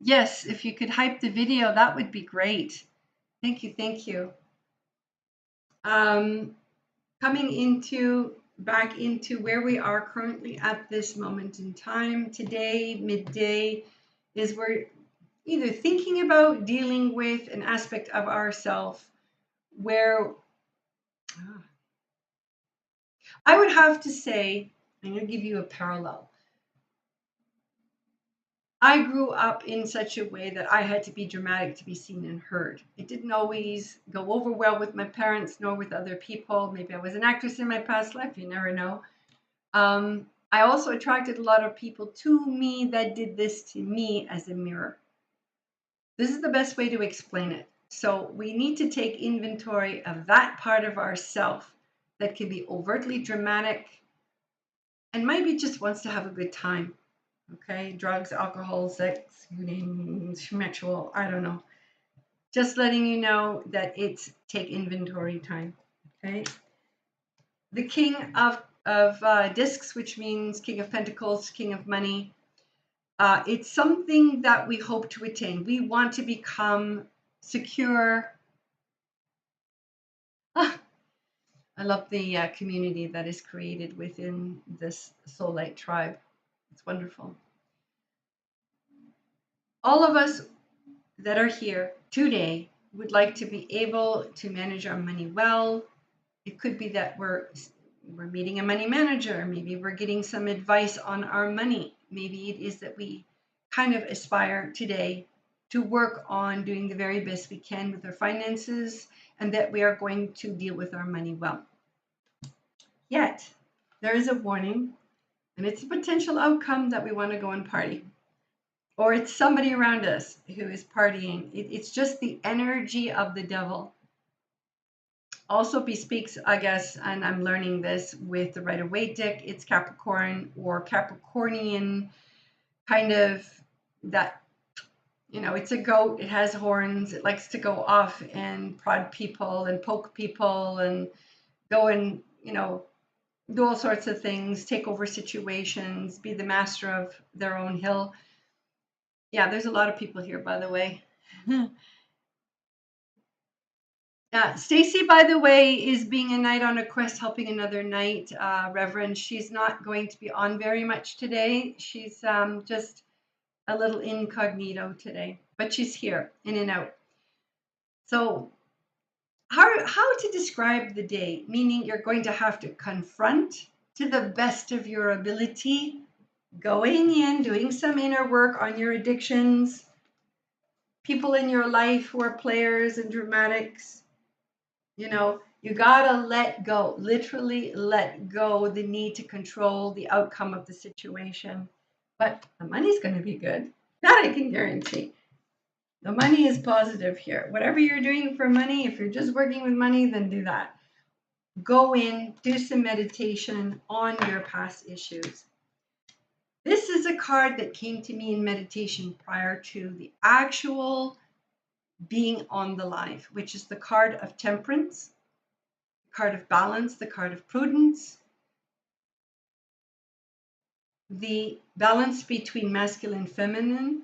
Yes, if you could hype the video, that would be great. Thank you, thank you. Coming back into where we are currently at this moment in time, today, midday, is we're either thinking about dealing with an aspect of ourself where I would have to say, I'm going to give you a parallel. I grew up in such a way that I had to be dramatic to be seen and heard. It didn't always go over well with my parents nor with other people. Maybe I was an actress in my past life, you never know. I also attracted a lot of people to me that did this to me as a mirror. This is the best way to explain it. So we need to take inventory of that part of ourself that can be overtly dramatic and maybe just wants to have a good time. Okay, drugs, alcohol, sex, sexual, I don't know. Just letting you know that it's take inventory time. Okay. The King of Discs, which means King of Pentacles, King of Money. It's something that we hope to attain. We want to become secure. I love the community that is created within this Soulite tribe. It's wonderful. All of us that are here today would like to be able to manage our money well. It could be that we're meeting a money manager. Maybe we're getting some advice on our money. Maybe it is that we kind of aspire today to work on doing the very best we can with our finances and that we are going to deal with our money well. Yet, there is a warning, and it's a potential outcome that we want to go and party. Or it's somebody around us who is partying. It's just the energy of the devil. Also bespeaks, I guess, and I'm learning this with the Rider-Waite deck, it's Capricorn or Capricornian, kind of that, it's a goat, it has horns, it likes to go off and prod people and poke people and go and, do all sorts of things, take over situations, be the master of their own hill. Yeah, there's a lot of people here, by the way. Stacy, by the way, is being a knight on a quest, helping another knight, Reverend. She's not going to be on very much today. She's just a little incognito today, but she's here, in and out. So how to describe the day, meaning you're going to have to confront to the best of your ability, going in, doing some inner work on your addictions, people in your life who are players and dramatics. You gotta let go, literally let go the need to control the outcome of the situation. But the money's going to be good. That I can guarantee. The money is positive here. Whatever you're doing for money, if you're just working with money, then do that. Go in, do some meditation on your past issues. This is a card that came to me in meditation prior to the actual being on the live, which is the card of Temperance, the card of Balance, the card of Prudence, the balance between masculine and feminine,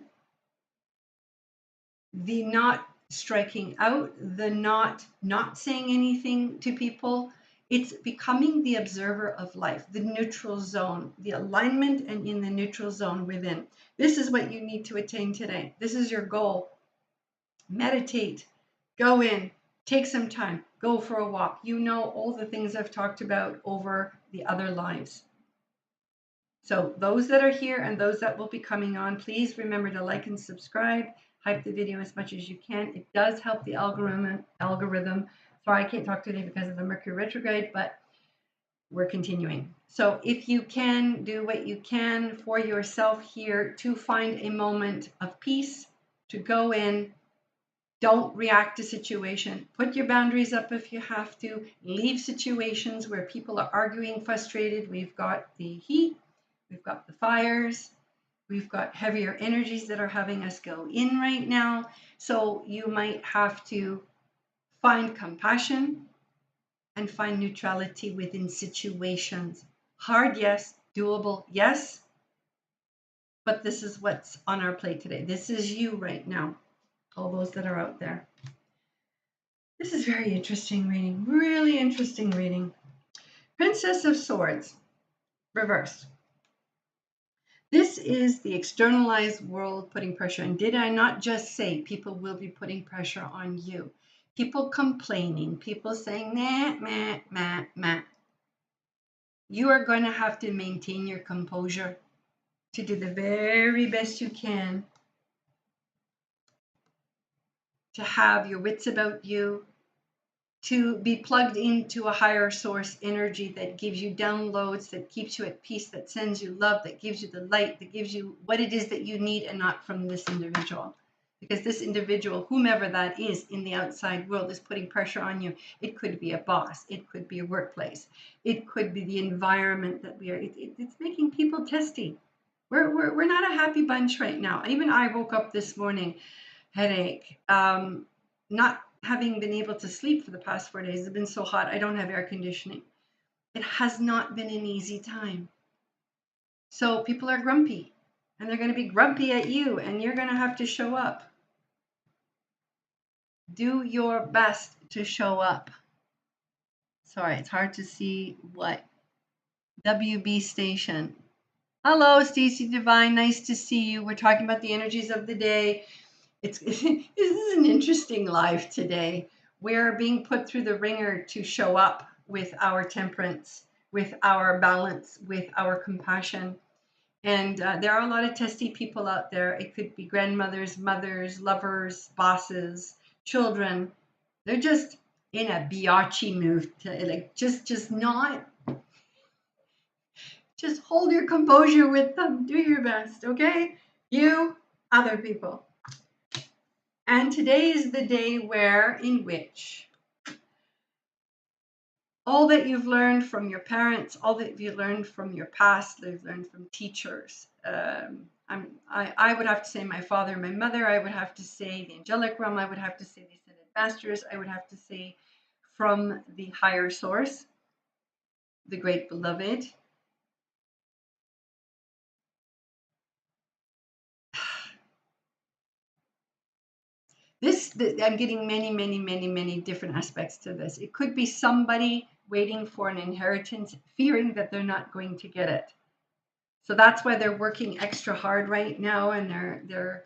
the not striking out, the not saying anything to people. It's becoming the observer of life, the neutral zone, the alignment and in the neutral zone within. This is what you need to attain today. This is your goal. Meditate, go in, take some time, go for a walk. All the things I've talked about over the other lives. So those that are here and those that will be coming on, please remember to like and subscribe. Hype the video as much as you can. It does help the algorithm. Sorry, I can't talk today because of the Mercury retrograde, but we're continuing. So if you can, do what you can for yourself here to find a moment of peace, to go in. Don't react to situation. Put your boundaries up if you have to. Leave situations where people are arguing, frustrated. We've got the heat. We've got the fires. We've got heavier energies that are having us go in right now. So you might have to find compassion and find neutrality within situations. Hard, yes. Doable, yes. But this is what's on our plate today. This is you right now, all those that are out there. This is very interesting reading, really interesting reading. Princess of Swords, reversed. This is the externalized world putting pressure. And did I not just say people will be putting pressure on you? People complaining, people saying, nah, meh, meh, meh. You are going to have to maintain your composure to do the very best you can, to have your wits about you, to be plugged into a higher source energy that gives you downloads, that keeps you at peace, that sends you love, that gives you the light, that gives you what it is that you need, and not from this individual. Because this individual, whomever that is in the outside world, is putting pressure on you. It could be a boss. It could be a workplace. It could be the environment that we are. It's making people testy. We're not a happy bunch right now. Even I woke up this morning, headache, not having been able to sleep for the past 4 days. It's been so hot. I don't have air conditioning. It has not been an easy time. So people are grumpy, and they're going to be grumpy at you, and you're going to have to show up. Do your best to show up. Sorry, it's hard to see what. WB station. Hello, Stacey Divine. Nice to see you. We're talking about the energies of the day. This is an interesting life today. We're being put through the ringer to show up with our temperance, with our balance, with our compassion. And there are a lot of testy people out there. It could be grandmothers, mothers, lovers, bosses, children. They're just in a biatchy mood, just not. Just hold your composure with them. Do your best, okay? You, other people. And today is the day in which all that you've learned from your parents, all that you've learned from your past, that you've learned from teachers. I would have to say my father and my mother. I would have to say the angelic realm. I would have to say the ascended masters. I would have to say from the higher source, the great beloved. I'm getting many different aspects to this. It could be somebody waiting for an inheritance, fearing that they're not going to get it. So that's why they're working extra hard right now, and they're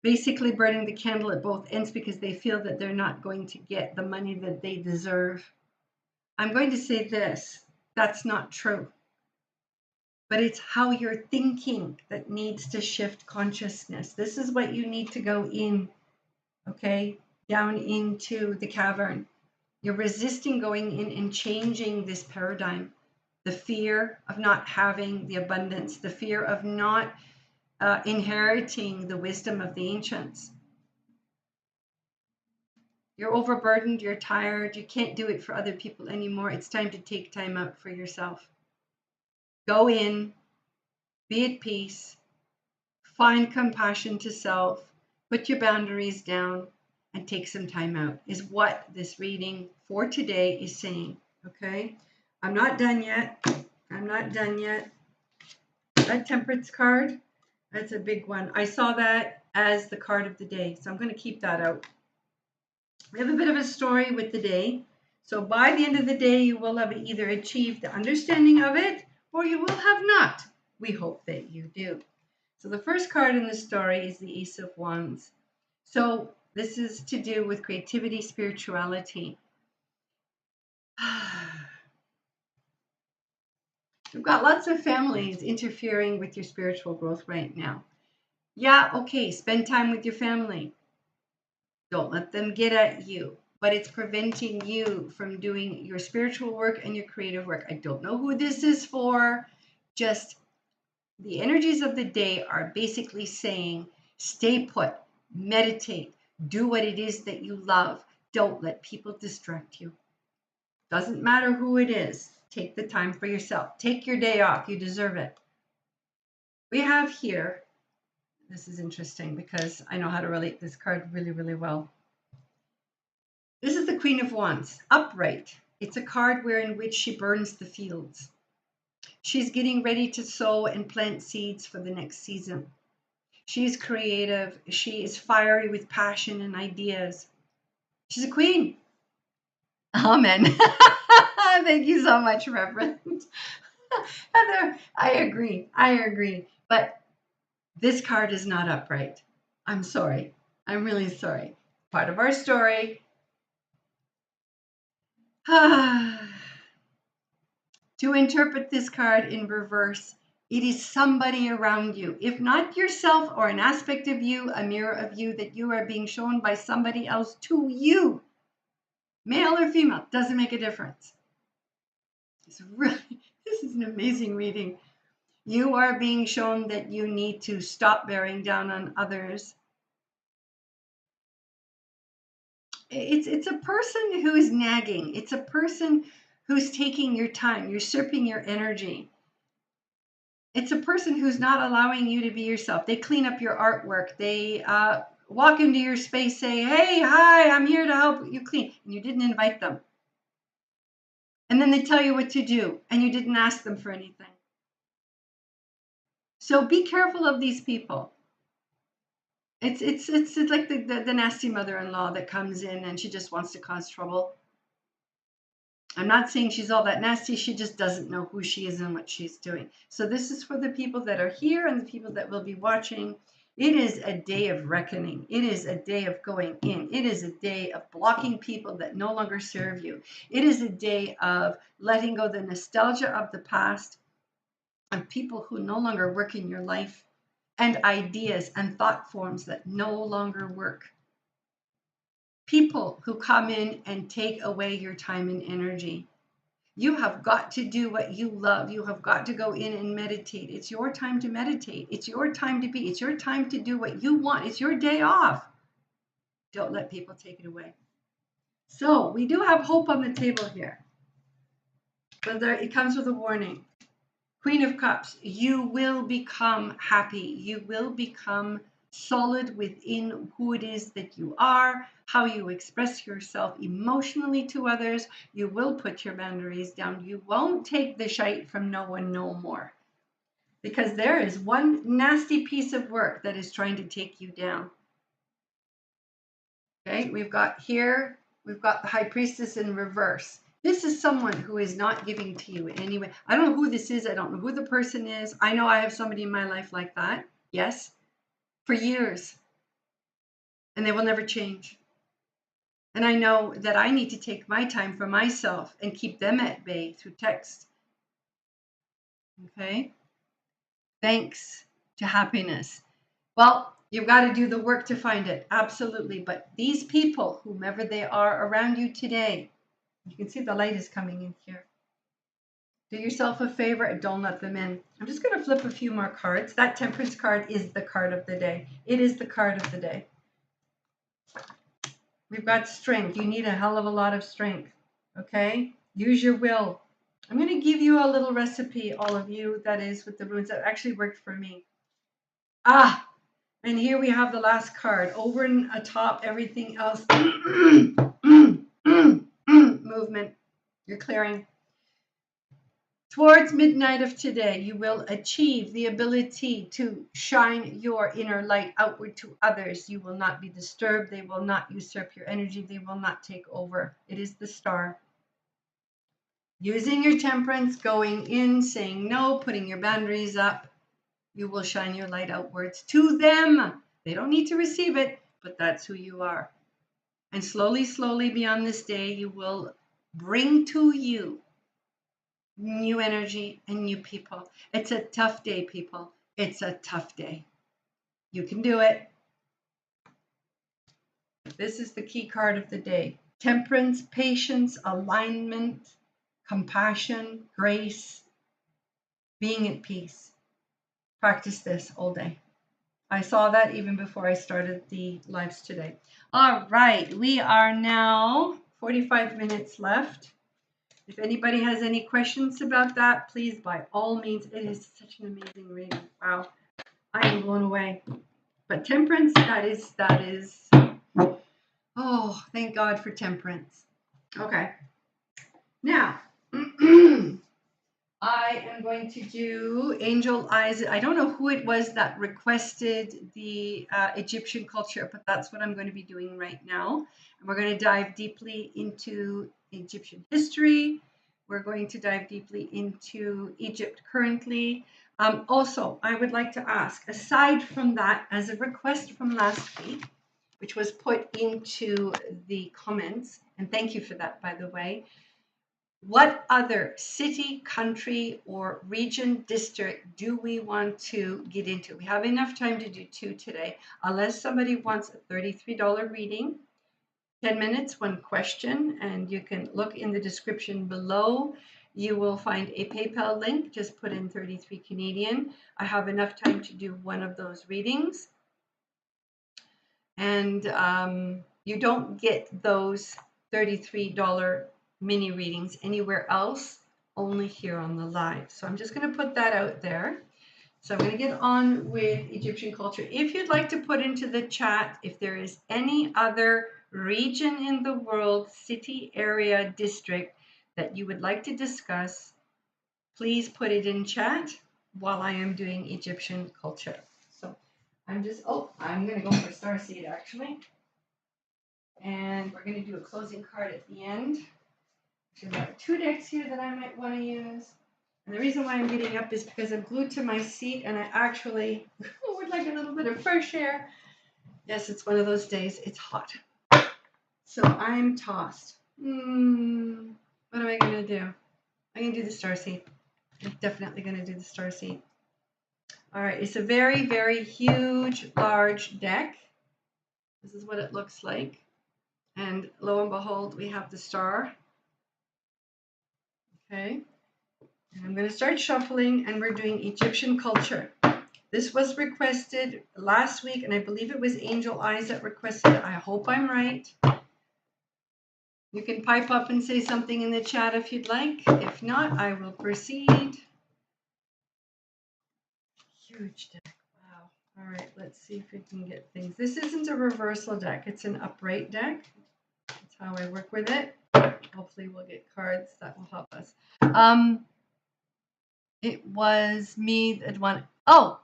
basically burning the candle at both ends because they feel that they're not going to get the money that they deserve. I'm going to say this, that's not true. But it's how you're thinking that needs to shift consciousness. This is what you need to go in. Okay, down into the cavern. You're resisting going in and changing this paradigm. The fear of not having the abundance, the fear of not inheriting the wisdom of the ancients. You're overburdened, you're tired, you can't do it for other people anymore. It's time to take time out for yourself. Go in, be at peace, find compassion to self, put your boundaries down, and take some time out, is what this reading for today is saying. Okay, I'm not done yet. That Temperance card, that's a big one. I saw that as the card of the day, so I'm going to keep that out. We have a bit of a story with the day. So by the end of the day, you will have either achieved the understanding of it, or you will have not. We hope that you do. So the first card in the story is the Ace of Wands. So this is to do with creativity, spirituality. We've got lots of families interfering with your spiritual growth right now. Yeah, okay, spend time with your family. Don't let them get at you, but it's preventing you from doing your spiritual work and your creative work. I don't know who this is for. Just the energies of the day are basically saying, stay put, meditate, do what it is that you love. Don't let people distract you. Doesn't matter who it is. Take the time for yourself. Take your day off. You deserve it. We have here, this is interesting because I know how to relate this card really well. This is the Queen of Wands, upright. It's a card in which she burns the fields. She's getting ready to sow and plant seeds for the next season. She's creative. She is fiery with passion and ideas. She's a queen. Amen. Thank you so much, Reverend. Heather, I agree. But this card is not upright. I'm sorry. I'm really sorry. Part of our story. To interpret this card in reverse, it is somebody around you. If not yourself or an aspect of you, a mirror of you that you are being shown by somebody else to you. Male or female, doesn't make a difference. This is an amazing reading. You are being shown that you need to stop bearing down on others. It's a person who is nagging. It's a person who's taking your time, usurping your energy. It's a person who's not allowing you to be yourself. They clean up your artwork. They walk into your space, say, hey, hi, I'm here to help you clean. And you didn't invite them. And then they tell you what to do, and you didn't ask them for anything. So be careful of these people. It's like the nasty mother-in-law that comes in and she just wants to cause trouble. I'm not saying she's all that nasty. She just doesn't know who she is and what she's doing. So this is for the people that are here and the people that will be watching. It is a day of reckoning. It is a day of going in. It is a day of blocking people that no longer serve you. It is a day of letting go the nostalgia of the past and people who no longer work in your life and ideas and thought forms that no longer work. People who come in and take away your time and energy. You have got to do what you love. You have got to go in and meditate. It's your time to meditate. It's your time to be. It's your time to do what you want. It's your day off. Don't let people take it away. So we do have hope on the table here. But it comes with a warning. Queen of Cups, you will become happy. You will become solid within who it is that you are, how you express yourself emotionally to others. You will put your boundaries down. You won't take the shite from no one no more. Because there is one nasty piece of work that is trying to take you down. Okay, we've got the High Priestess in reverse. This is someone who is not giving to you in any way. I don't know who this is. I don't know who the person is. I know I have somebody in my life like that. Yes. For years. And they will never change. And I know that I need to take my time for myself and keep them at bay through text. Okay. Thanks to happiness. Well, you've got to do the work to find it. Absolutely. But these people, whomever they are around you today, you can see the light is coming in here. Do yourself a favor and don't let them in. I'm just going to flip a few more cards. That Temperance card is the card of the day. It is the card of the day. We've got strength. You need a hell of a lot of strength. Okay? Use your will. I'm going to give you a little recipe, all of you, that is with the runes that actually worked for me. And here we have the last card. Over and atop everything else. Movement. You're clearing. Towards midnight of today, you will achieve the ability to shine your inner light outward to others. You will not be disturbed. They will not usurp your energy. They will not take over. It is the star. Using your temperance, going in, saying no, putting your boundaries up, you will shine your light outwards to them. They don't need to receive it, but that's who you are. And slowly, slowly beyond this day, you will bring to you new energy and new people. It's a tough day, people. It's a tough day. You can do it. This is the key card of the day. Temperance, patience, alignment, compassion, grace, being at peace. Practice this all day. I saw that even before I started the lives today. All right, we are now 45 minutes left. If anybody has any questions about that, please, by all means. It is such an amazing reading. Wow, I am blown away. But temperance, that is. Oh, thank God for temperance. Okay. Now, I am going to do Angel Eyes. I don't know who it was that requested the Egyptian culture, but that's what I'm going to be doing right now. And we're going to dive deeply into Egyptian history. We're going to dive deeply into Egypt currently. Also, I would like to ask, aside from that, as a request from last week, which was put into the comments, and thank you for that, by the way. What other city, country, or region, district do we want to get into? We have enough time to do 2 today, unless somebody wants a $33 reading. 10 minutes, 1 question, and you can look in the description below. You will find a PayPal link. Just put in 33 Canadian. I have enough time to do 1 of those readings. And you don't get those $33 mini readings anywhere else, only here on the live. So I'm just going to put that out there. So I'm going to get on with Egyptian culture. If you'd like to put into the chat if there is any other region in the world, city, area, district that you would like to discuss, please put it in chat while I am doing Egyptian culture. So I'm going to go for Starseed actually. And we're going to do a closing card at the end. So I've got 2 decks here that I might want to use. And the reason why I'm getting up is because I'm glued to my seat and I actually would like a little bit of fresh air. Yes, it's one of those days. It's hot. So I'm tossed. What am I going to do? I'm going to do the Starseed. I'm definitely going to do the Starseed. All right. It's a very, very huge, large deck. This is what it looks like. And lo and behold, we have the star. Okay. And I'm going to start shuffling, and we're doing Egyptian culture. This was requested last week, and I believe it was Angel Eyes that requested it. I hope I'm right. You can pipe up and say something in the chat if you'd like. If not, I will proceed. Huge deck. Wow. All right, let's see if we can get things. This isn't a reversal deck. It's an upright deck. That's how I work with it. Hopefully we'll get cards that will help us. It was me that wanted. Oh,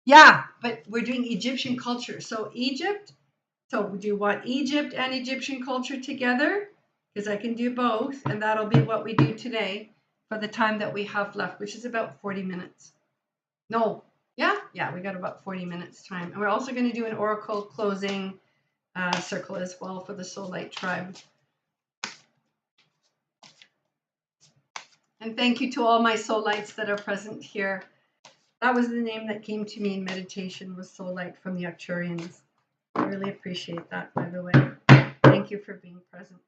yeah, but we're doing Egyptian culture. So Egypt. So do you want Egypt and Egyptian culture together? Because I can do both, and that'll be what we do today for the time that we have left, which is about 40 minutes. No, yeah, we got about 40 minutes time. And we're also going to do an oracle closing circle as well for the Soul Light tribe. And thank you to all my Soul Lights that are present here. That was the name that came to me in meditation, was Soul Light from the Arcturians. I really appreciate that, by the way. Thank you for being present.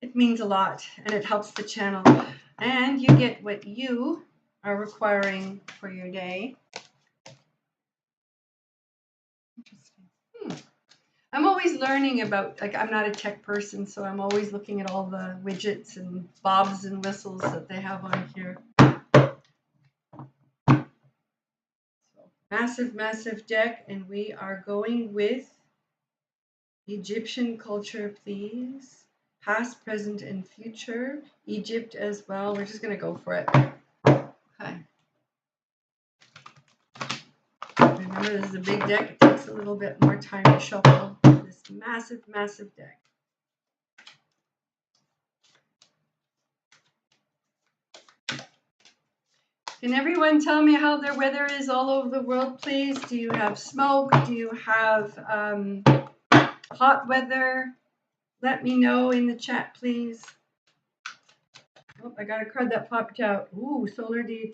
It means a lot, and it helps the channel. And you get what you are requiring for your day. Interesting. I'm always learning about, like, I'm not a tech person, so I'm always looking at all the widgets and bobs and whistles that they have on here. Massive, massive deck, and we are going with Egyptian culture, please. Past, present, and future. Egypt as well. We're just going to go for it. Okay. Remember, this is a big deck. It takes a little bit more time to shuffle this massive, massive deck. Can everyone tell me how their weather is all over the world, please? Do you have smoke? Do you have hot weather? Let me know in the chat, please. Oh, I got a card that popped out. Ooh, solar deity.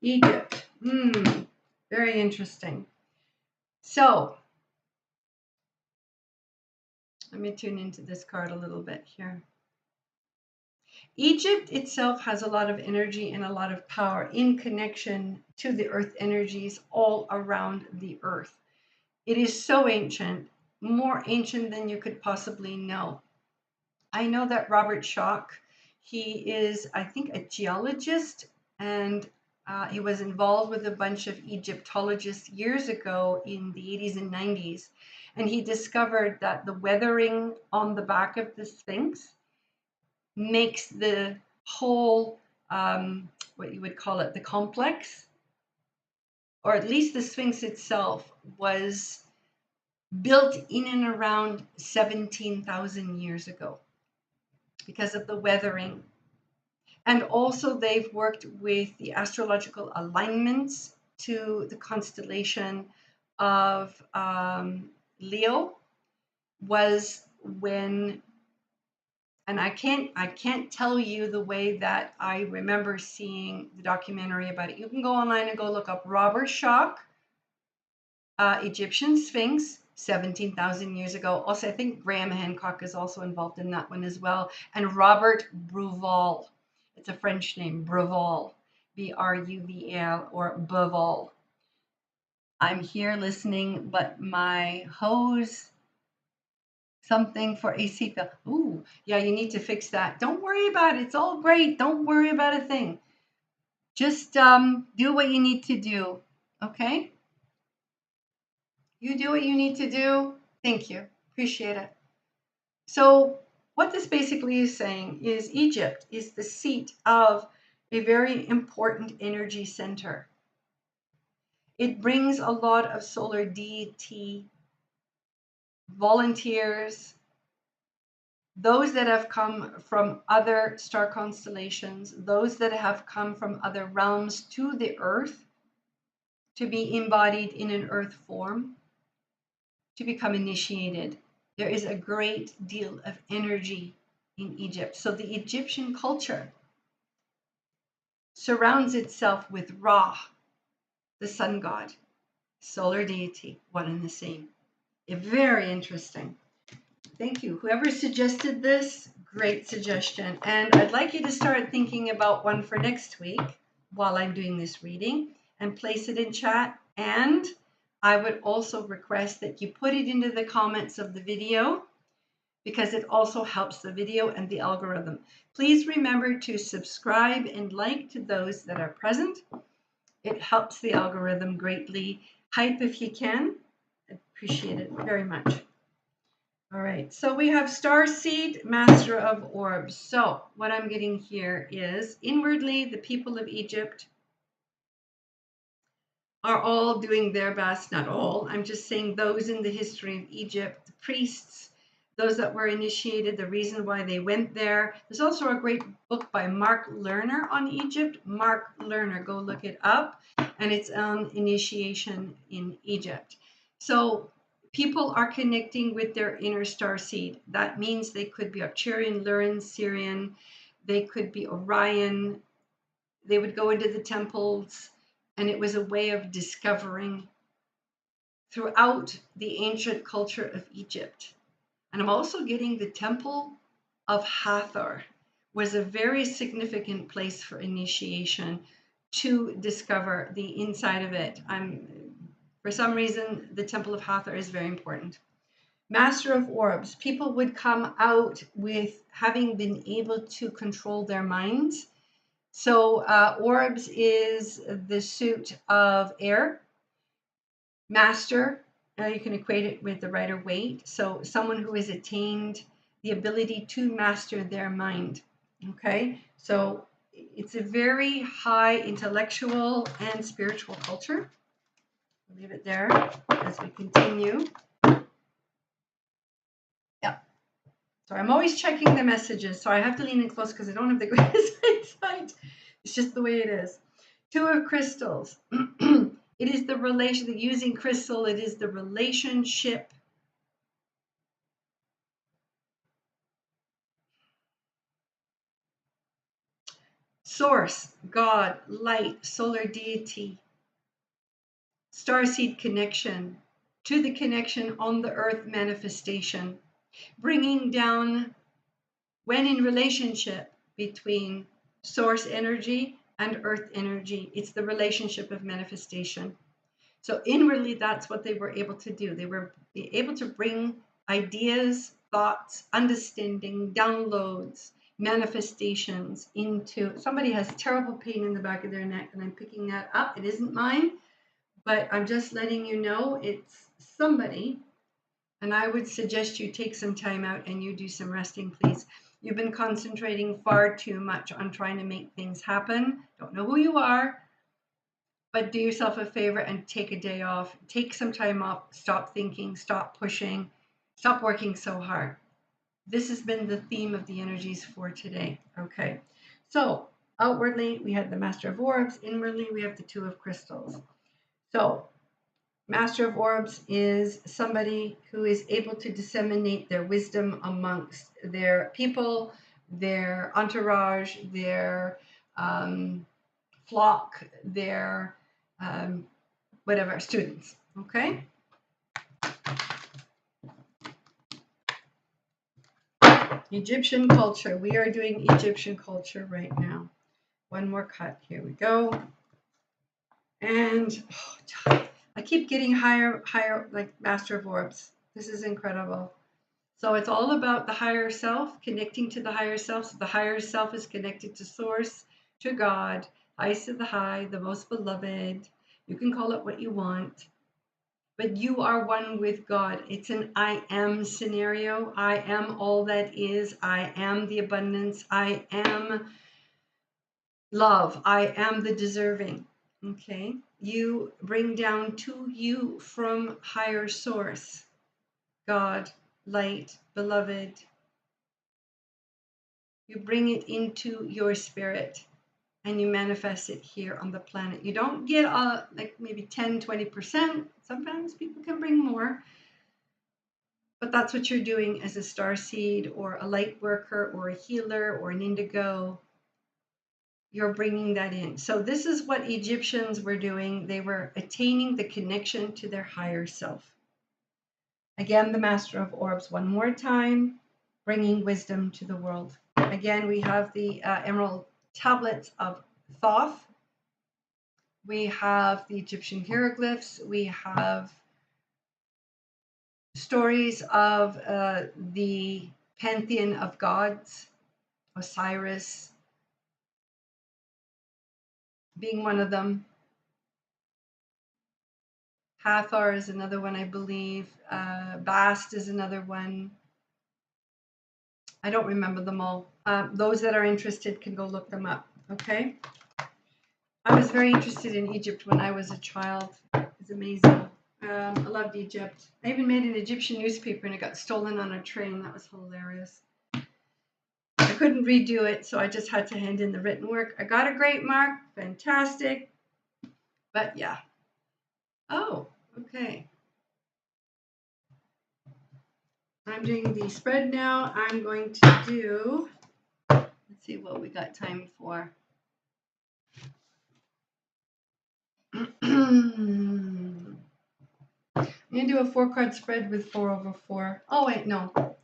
Egypt. Very interesting. So, let me tune into this card a little bit here. Egypt itself has a lot of energy and a lot of power in connection to the earth energies all around the earth. It is so ancient, more ancient than you could possibly know. I know that Robert Schoch, he is, I think, a geologist, and he was involved with a bunch of Egyptologists years ago in the 80s and 90s. And he discovered that the weathering on the back of the Sphinx makes the whole, what you would call it, the complex, or at least the Sphinx itself, was built in and around 17,000 years ago because of the weathering. And also, they've worked with the astrological alignments to the constellation of Leo, was when, and I can't tell you the way that I remember seeing the documentary about it. You can go online and go look up Robert Schoch, Egyptian Sphinx, 17,000 years ago. Also, I think Graham Hancock is also involved in that one as well. And Robert Bruval. It's a French name, Bruval, Bruval, or Beauval. I'm here listening, but my hose, something for a seatbelt. Ooh, yeah, you need to fix that. Don't worry about it. It's all great. Don't worry about a thing. Just do what you need to do. Okay? You do what you need to do. Thank you. Appreciate it. So, what this basically is saying is Egypt is the seat of a very important energy center. It brings a lot of solar deity volunteers, those that have come from other star constellations, those that have come from other realms to the earth to be embodied in an earth form, to become initiated. There is a great deal of energy in Egypt. So the Egyptian culture surrounds itself with Ra, the sun god, solar deity, one and the same. Very interesting. Thank you. Whoever suggested this, great suggestion. And I'd like you to start thinking about one for next week while I'm doing this reading and place it in chat. And I would also request that you put it into the comments of the video, because it also helps the video and the algorithm. Please remember to subscribe and like to those that are present. It helps the algorithm greatly. Hype if you can. I appreciate it very much. All right, so we have Starseed, Master of Orbs. So what I'm getting here is inwardly, the people of Egypt are all doing their best. Not all, I'm just saying those in the history of Egypt, the priests, those that were initiated, the reason why they went there. There's also a great book by Mark Lerner on Egypt. Mark Lerner, go look it up. And it's on initiation in Egypt. So people are connecting with their inner star seed. That means they could be Arcturian, Lyran, Syrian. They could be Orion. They would go into the temples. And it was a way of discovering throughout the ancient culture of Egypt. And I'm also getting the Temple of Hathor was a very significant place for initiation to discover the inside of it. For some reason, the Temple of Hathor is very important. Master of Orbs, people would come out with having been able to control their minds. So orbs is the suit of air. Master, you can equate it with the Rider Waite. So someone who has attained the ability to master their mind. Okay, so it's a very high intellectual and spiritual culture. I'll leave it there as we continue. Yeah. So I'm always checking the messages, so I have to lean in close because I don't have the greatest eyesight. It's just the way it is. Two of Crystals. It is the relation, using crystal, it is the relationship. Source, God, light, solar deity. Starseed connection to the connection on the earth manifestation. Bringing down, when in relationship between source energy and earth energy, it's the relationship of manifestation. So inwardly, that's what they were able to do. They were able to bring ideas, thoughts, understanding, downloads, manifestations into. Somebody has terrible pain in the back of their neck, and I'm picking that up. It isn't mine, but I'm just letting you know it's somebody. And I would suggest you take some time out and you do some resting, please. You've been concentrating far too much on trying to make things happen. Don't know who you are, but do yourself a favor and take a day off. Take some time off. Stop thinking. Stop pushing. Stop working so hard. This has been the theme of the energies for today. Okay. So outwardly, we had the Master of Orbs. Inwardly, we have the Two of Crystals. So Master of Orbs is somebody who is able to disseminate their wisdom amongst their people, their entourage, their flock, their whatever, students. Okay? Egyptian culture. We are doing Egyptian culture right now. One more cut. Here we go. And I keep getting higher, like Master of Orbs. This is incredible. So it's all about the higher self, connecting to the higher self. So the higher self is connected to Source, to God, highest of the high, the most beloved. You can call it what you want, but you are one with God. It's an I am scenario. I am all that is. I am the abundance. I am love. I am the deserving. Okay. You bring down to you from higher source, God, light, beloved. You bring it into your spirit and you manifest it here on the planet. You don't get like maybe 10, 20%. Sometimes people can bring more, but that's what you're doing as a star seed or a light worker or a healer or an indigo. You're bringing that in. So this is what Egyptians were doing. They were attaining the connection to their higher self. Again, the Master of Orbs one more time, bringing wisdom to the world. Again, we have the Emerald Tablets of Thoth. We have the Egyptian hieroglyphs. We have stories of the pantheon of gods, Osiris being one of them. Hathor is another one, I believe. Bast is another one. I don't remember them all. Those that are interested can go look them up, okay? I was very interested in Egypt when I was a child. It's amazing. I loved Egypt. I even made an Egyptian newspaper and it got stolen on a train. That was hilarious. I couldn't redo it, so I just had to hand in the written work. I got a great mark. Fantastic. But yeah. Oh, okay. I'm doing the spread now. I'm going to do, let's see what we got time for. I'm going to do a 4-card spread with 4/4. Oh, wait, no.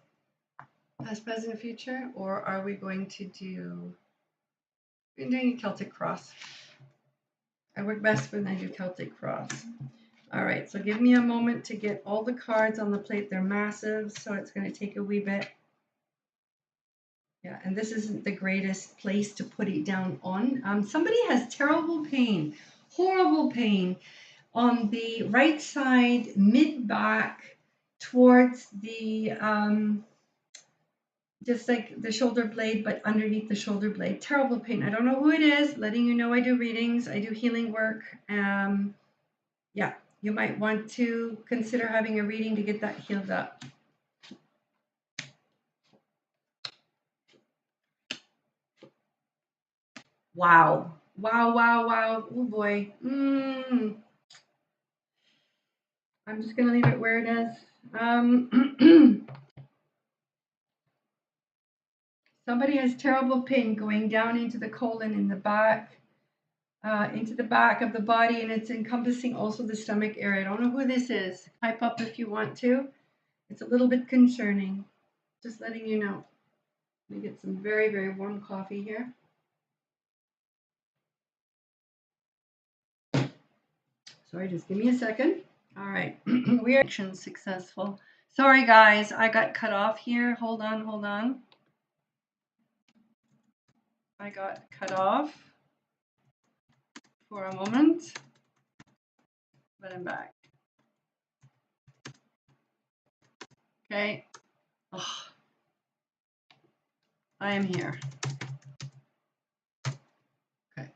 Past, present, future? Or are we going to do, we're doing a Celtic cross. I work best when I do Celtic cross. All right, so give me a moment to get all the cards on the plate. They're massive, so it's going to take a wee bit. Yeah, and this isn't the greatest place to put it down on. Somebody has terrible pain, horrible pain on the right side, mid-back, towards the, just like the shoulder blade, but underneath the shoulder blade. Terrible pain. I don't know who it is. Letting you know I do readings. I do healing work. Yeah, you might want to consider having a reading to get that healed up. Wow. Wow, wow, wow. Oh boy. I'm just going to leave it where it is. Somebody has terrible pain going down into the colon in the back, into the back of the body, and it's encompassing also the stomach area. I don't know who this is. Pipe up if you want to. It's a little bit concerning. Just letting you know. Let me get some very, very warm coffee here. Sorry, just give me a second. All right, we are successful. Sorry, guys, I got cut off here. Hold on, hold on. I got cut off for a moment, but I'm back. Okay. Oh. I am here. Okay.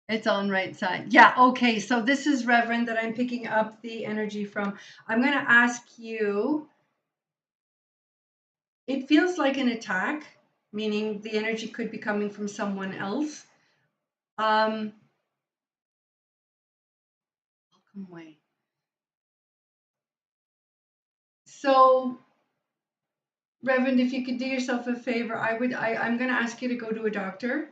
It's on right side. Yeah, okay. So this is Reverend that I'm picking up the energy from. I'm going to ask you, it feels like an attack, meaning the energy could be coming from someone else. Welcome away. So, Reverend, if you could do yourself a favor, I'm going to ask you to go to a doctor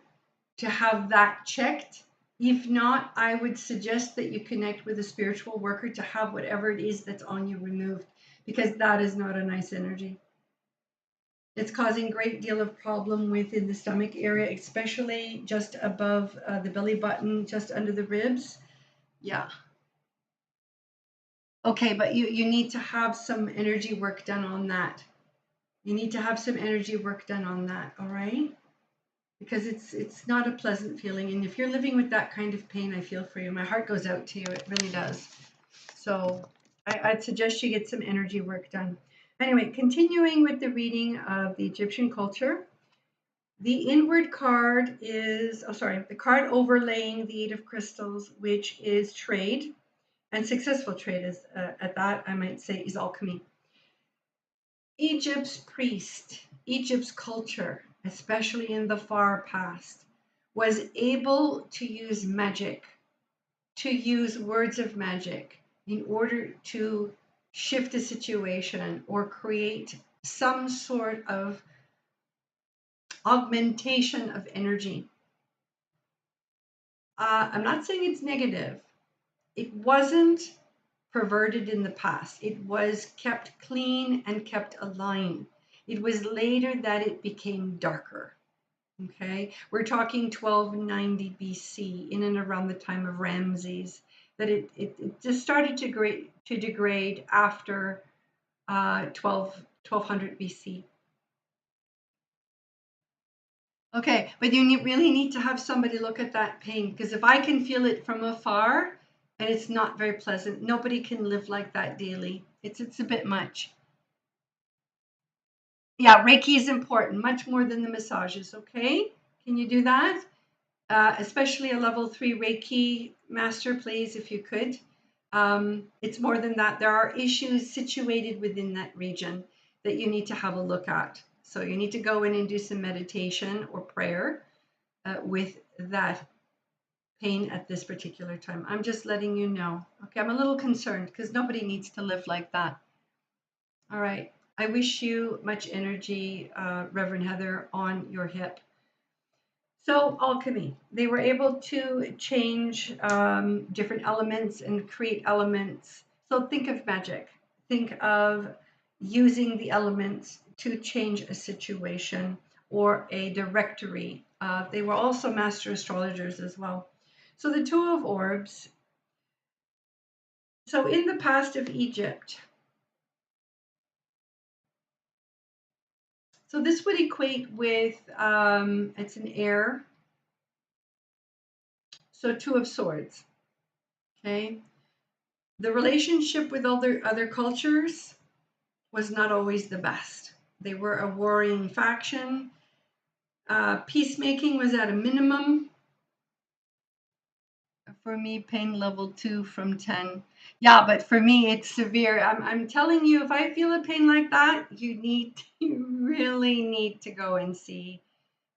to have that checked. If not, I would suggest that you connect with a spiritual worker to have whatever it is that's on you removed, because that is not a nice energy. It's causing a great deal of problem within the stomach area, especially just above the belly button, just under the ribs. Yeah. Okay, but you need to have some energy work done on that. You need to have some energy work done on that, all right? Because it's not a pleasant feeling. And if you're living with that kind of pain, I feel for you. My heart goes out to you. It really does. So I'd suggest you get some energy work done. Anyway, continuing with the reading of the Egyptian culture. The inward card is, the card overlaying the Eight of Crystals, which is trade, and successful trade is, at that, I might say, is alchemy. Egypt's priest, Egypt's culture, especially in the far past, was able to use magic, to use words of magic in order to shift a situation or create some sort of augmentation of energy. I'm not saying it's negative. It wasn't perverted in the past. It was kept clean and kept aligned. It was later that it became darker. Okay, we're talking 1290 BC, in and around the time of Ramses, that it just started to degrade after 1200 BC. Okay, but you really need to have somebody look at that pain, because if I can feel it from afar and it's not very pleasant, nobody can live like that daily. It's a bit much. Yeah, Reiki is important, much more than the massages, okay? Can you do that? Especially a level 3 Reiki master, please, if you could. It's more than that. There are issues situated within that region that you need to have a look at. So you need to go in and do some meditation or prayer with that pain at this particular time. I'm just letting you know. Okay, I'm a little concerned because nobody needs to live like that. All right. I wish you much energy, Reverend Heather, on your hip. So alchemy, they were able to change different elements and create elements. So think of magic. Think of using the elements to change a situation or a directory. They were also master astrologers as well. So the Two of Orbs. So in the past of Egypt, so this would equate with, it's an air. So Two of Swords, okay? The relationship with other cultures was not always the best. They were a warring faction. Peacemaking was at a minimum. For me, pain level 2 from 10. Yeah, but for me, it's severe. I'm telling you, if I feel a pain like that, you really need to go and see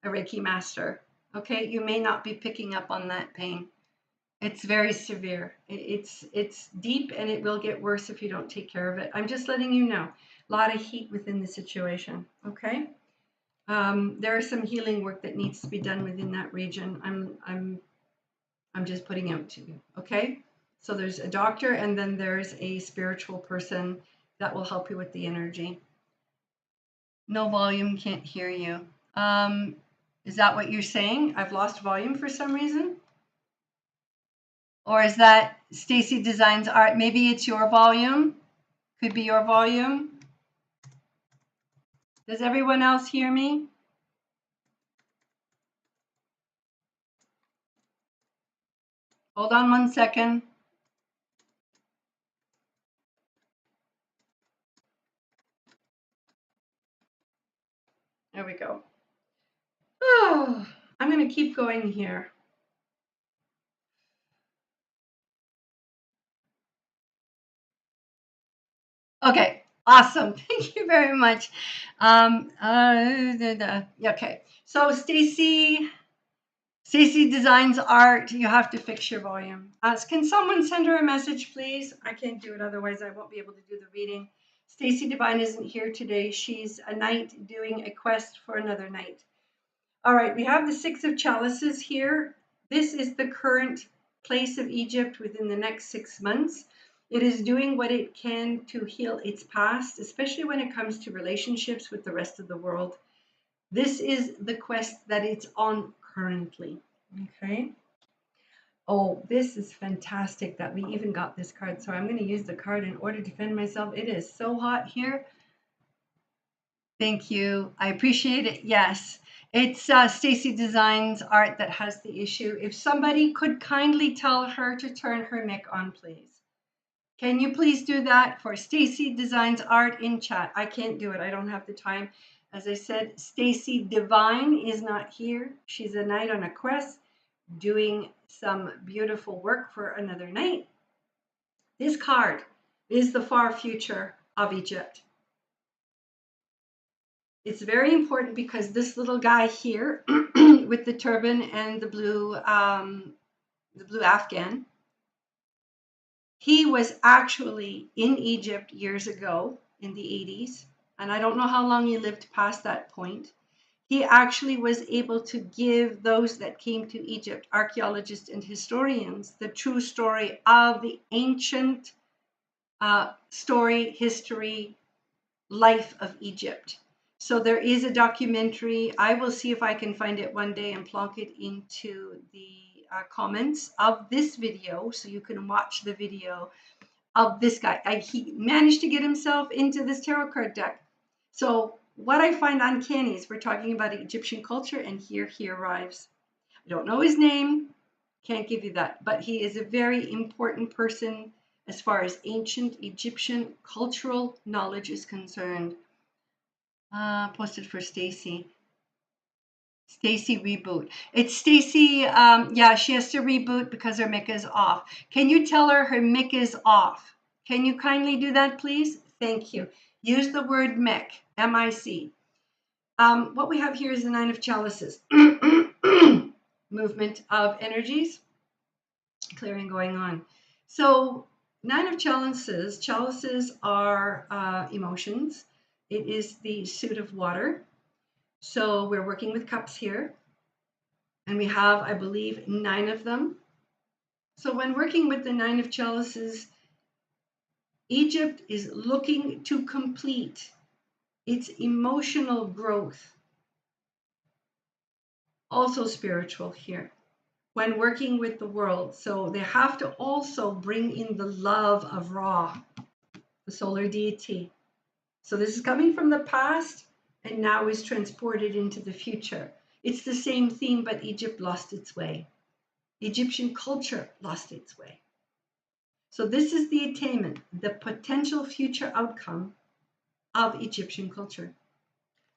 a Reiki master. Okay, you may not be picking up on that pain. It's very severe. It's deep, and it will get worse if you don't take care of it. I'm just letting you know. A lot of heat within the situation. Okay. There is some healing work that needs to be done within that region. I'm just putting out to you. Okay. So there's a doctor, and then there's a spiritual person that will help you with the energy. No volume, can't hear you. Is that what you're saying? I've lost volume for some reason? Or is that Stacy Designs Art? Maybe it's your volume. Could be your volume. Does everyone else hear me? Hold on 1 second. we go. Oh, I'm going to keep going here. Okay, awesome. Thank you very much. Okay, so Stacy designs art. You have to fix your volume. Can someone send her a message, please? I can't do it, otherwise I won't be able to do the reading. Stacy Divine isn't here today. She's a knight doing a quest for another knight. All right, we have the Six of Chalices here. This is the current place of Egypt within the next 6 months. It is doing what it can to heal its past, especially when it comes to relationships with the rest of the world. This is the quest that it's on currently. Okay. Oh, this is fantastic that we even got this card. So I'm going to use the card in order to defend myself. It is so hot here. Thank you. I appreciate it. Yes. It's Stacy Designs Art that has the issue. If somebody could kindly tell her to turn her mic on, please. Can you please do that for Stacy Designs Art in chat? I can't do it. I don't have the time. As I said, Stacy Divine is not here. She's a knight on a quest doing some beautiful work for another knight. This card is the far future of Egypt. It's very important because this little guy here with the turban and the blue Afghan, he was actually in Egypt years ago in the 80s. And I don't know how long he lived past that point. He actually was able to give those that came to Egypt, archaeologists and historians, the true story of the ancient story, history, life of Egypt. So there is a documentary. I will see if I can find it one day and plonk it into the comments of this video so you can watch the video of this guy. He managed to get himself into this tarot card deck. So what I find uncanny is we're talking about Egyptian culture, and here he arrives. I don't know his name, can't give you that, but he is a very important person as far as ancient Egyptian cultural knowledge is concerned. Posted for Stacy. Stacy reboot. It's Stacy. Yeah, she has to reboot because her mic is off. Can you tell her mic is off? Can you kindly do that, please? Thank you. Use the word mic, M-I-C. What we have here is the Nine of Chalices. Movement of energies, clearing going on. So Nine of Chalices. Chalices are emotions. It is the suit of water. So we're working with cups here. And we have, I believe, 9 of them. So when working with the Nine of Chalices, Egypt is looking to complete its emotional growth. Also spiritual here. When working with the world. So they have to also bring in the love of Ra, the solar deity. So this is coming from the past and now is transported into the future. It's the same theme, but Egypt lost its way. Egyptian culture lost its way. So this is the attainment, the potential future outcome of Egyptian culture.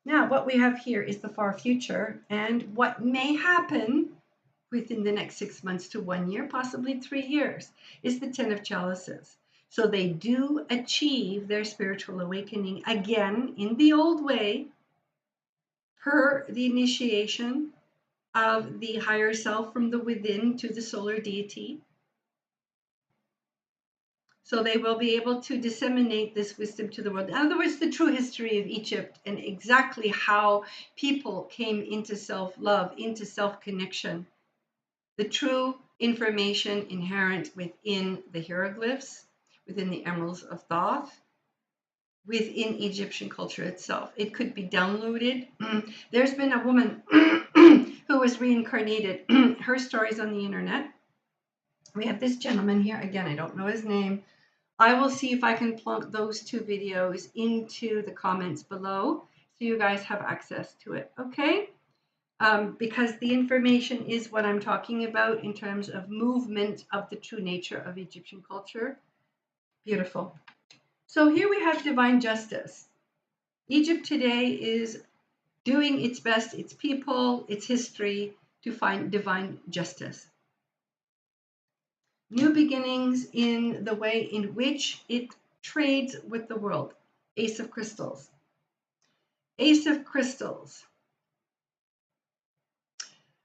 Now, what we have here is the far future and what may happen within the next 6 months to 1 year, possibly 3 years, is the 10 of Chalices. So they do achieve their spiritual awakening again in the old way, per the initiation of the higher self from the within to the solar deity. So they will be able to disseminate this wisdom to the world. In other words, the true history of Egypt and exactly how people came into self-love, into self-connection. The true information inherent within the hieroglyphs, within the Emeralds of Thoth, within Egyptian culture itself. It could be downloaded. There's been a woman who was reincarnated. Her story's on the internet. We have this gentleman here. Again, I don't know his name. I will see if I can plunk those 2 videos into the comments below so you guys have access to it, okay? Because the information is what I'm talking about in terms of movement of the true nature of Egyptian culture. Beautiful. So here we have divine justice. Egypt today is doing its best, its people, its history, to find divine justice. New beginnings in the way in which it trades with the world. Ace of Crystals. Ace of Crystals.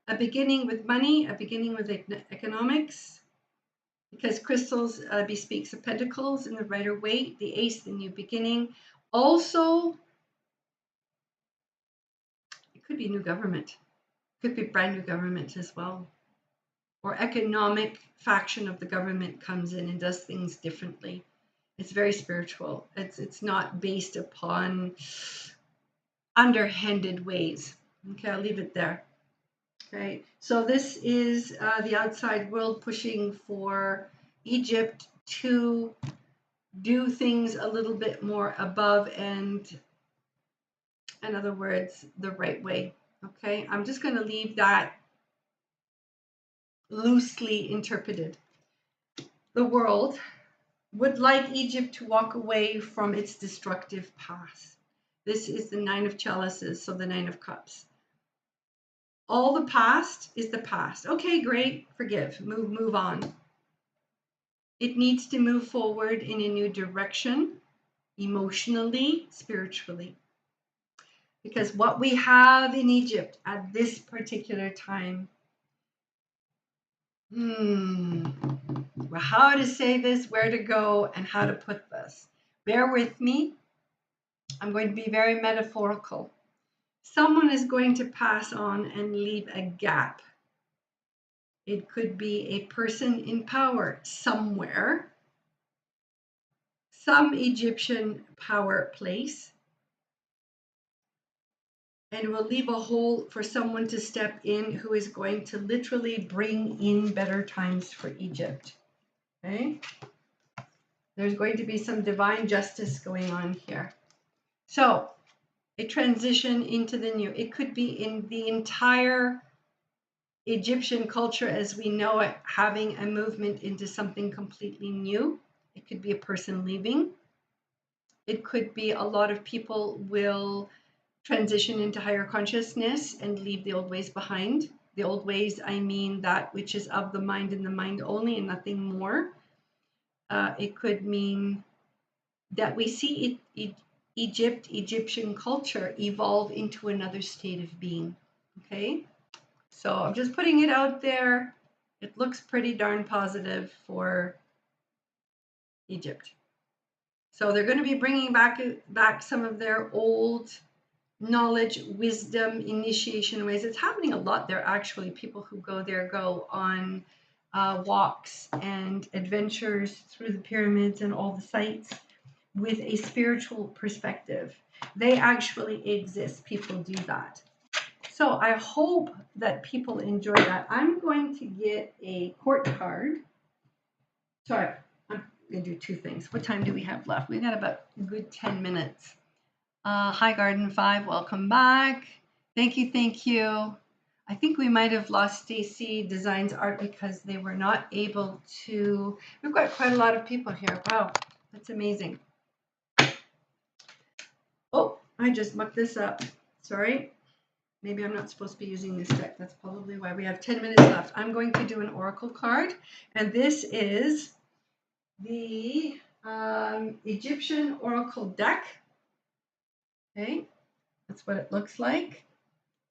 A beginning with money, a beginning with economics, because crystals bespeaks of pentacles in the Rider-Waite, the ace, the new beginning. Also, it could be new government. It could be brand new government as well. Or economic faction of the government comes in and does things differently. It's very spiritual. It's not based upon underhanded ways. Okay, I'll leave it there. Okay, so this is the outside world pushing for Egypt to do things a little bit more above and, in other words, the right way. Okay, I'm just going to leave that loosely interpreted. The world would like Egypt to walk away from its destructive past. This is the Nine of Chalices, so the Nine of Cups. All the past is the past. Okay, great, forgive, move on. It needs to move forward in a new direction, emotionally, spiritually. Because what we have in Egypt at this particular time, how to say this, where to go, and how to put this. Bear with me. I'm going to be very metaphorical. Someone is going to pass on and leave a gap. It could be a person in power somewhere, some Egyptian power place, and will leave a hole for someone to step in who is going to literally bring in better times for Egypt. Okay? There's going to be some divine justice going on here. So, a transition into the new. It could be in the entire Egyptian culture as we know it, having a movement into something completely new. It could be a person leaving. It could be a lot of people will transition into higher consciousness and leave the old ways behind. The old ways, I mean that which is of the mind and the mind only and nothing more. It could mean that we see Egyptian culture evolve into another state of being. Okay? So I'm just putting it out there. It looks pretty darn positive for Egypt. So they're going to be bringing back some of their old knowledge, wisdom, initiation ways. It's happening a lot there, actually. People who go there go on walks and adventures through the pyramids and all the sites with a spiritual perspective. They actually exist. People do that. So I hope that people enjoy that. I'm going to get a court card. Sorry, I'm going to do two things. What time do we have left? We've got about a good 10 minutes. Hi, Garden 5. Welcome back. Thank you. Thank you. I think we might have lost Stacy Designs Art because they were not able to. We've got quite a lot of people here. Wow, that's amazing. Oh, I just mucked this up. Sorry. Maybe I'm not supposed to be using this deck. That's probably why. We have 10 minutes left. I'm going to do an oracle card. And this is the Egyptian oracle deck. Okay. That's what it looks like.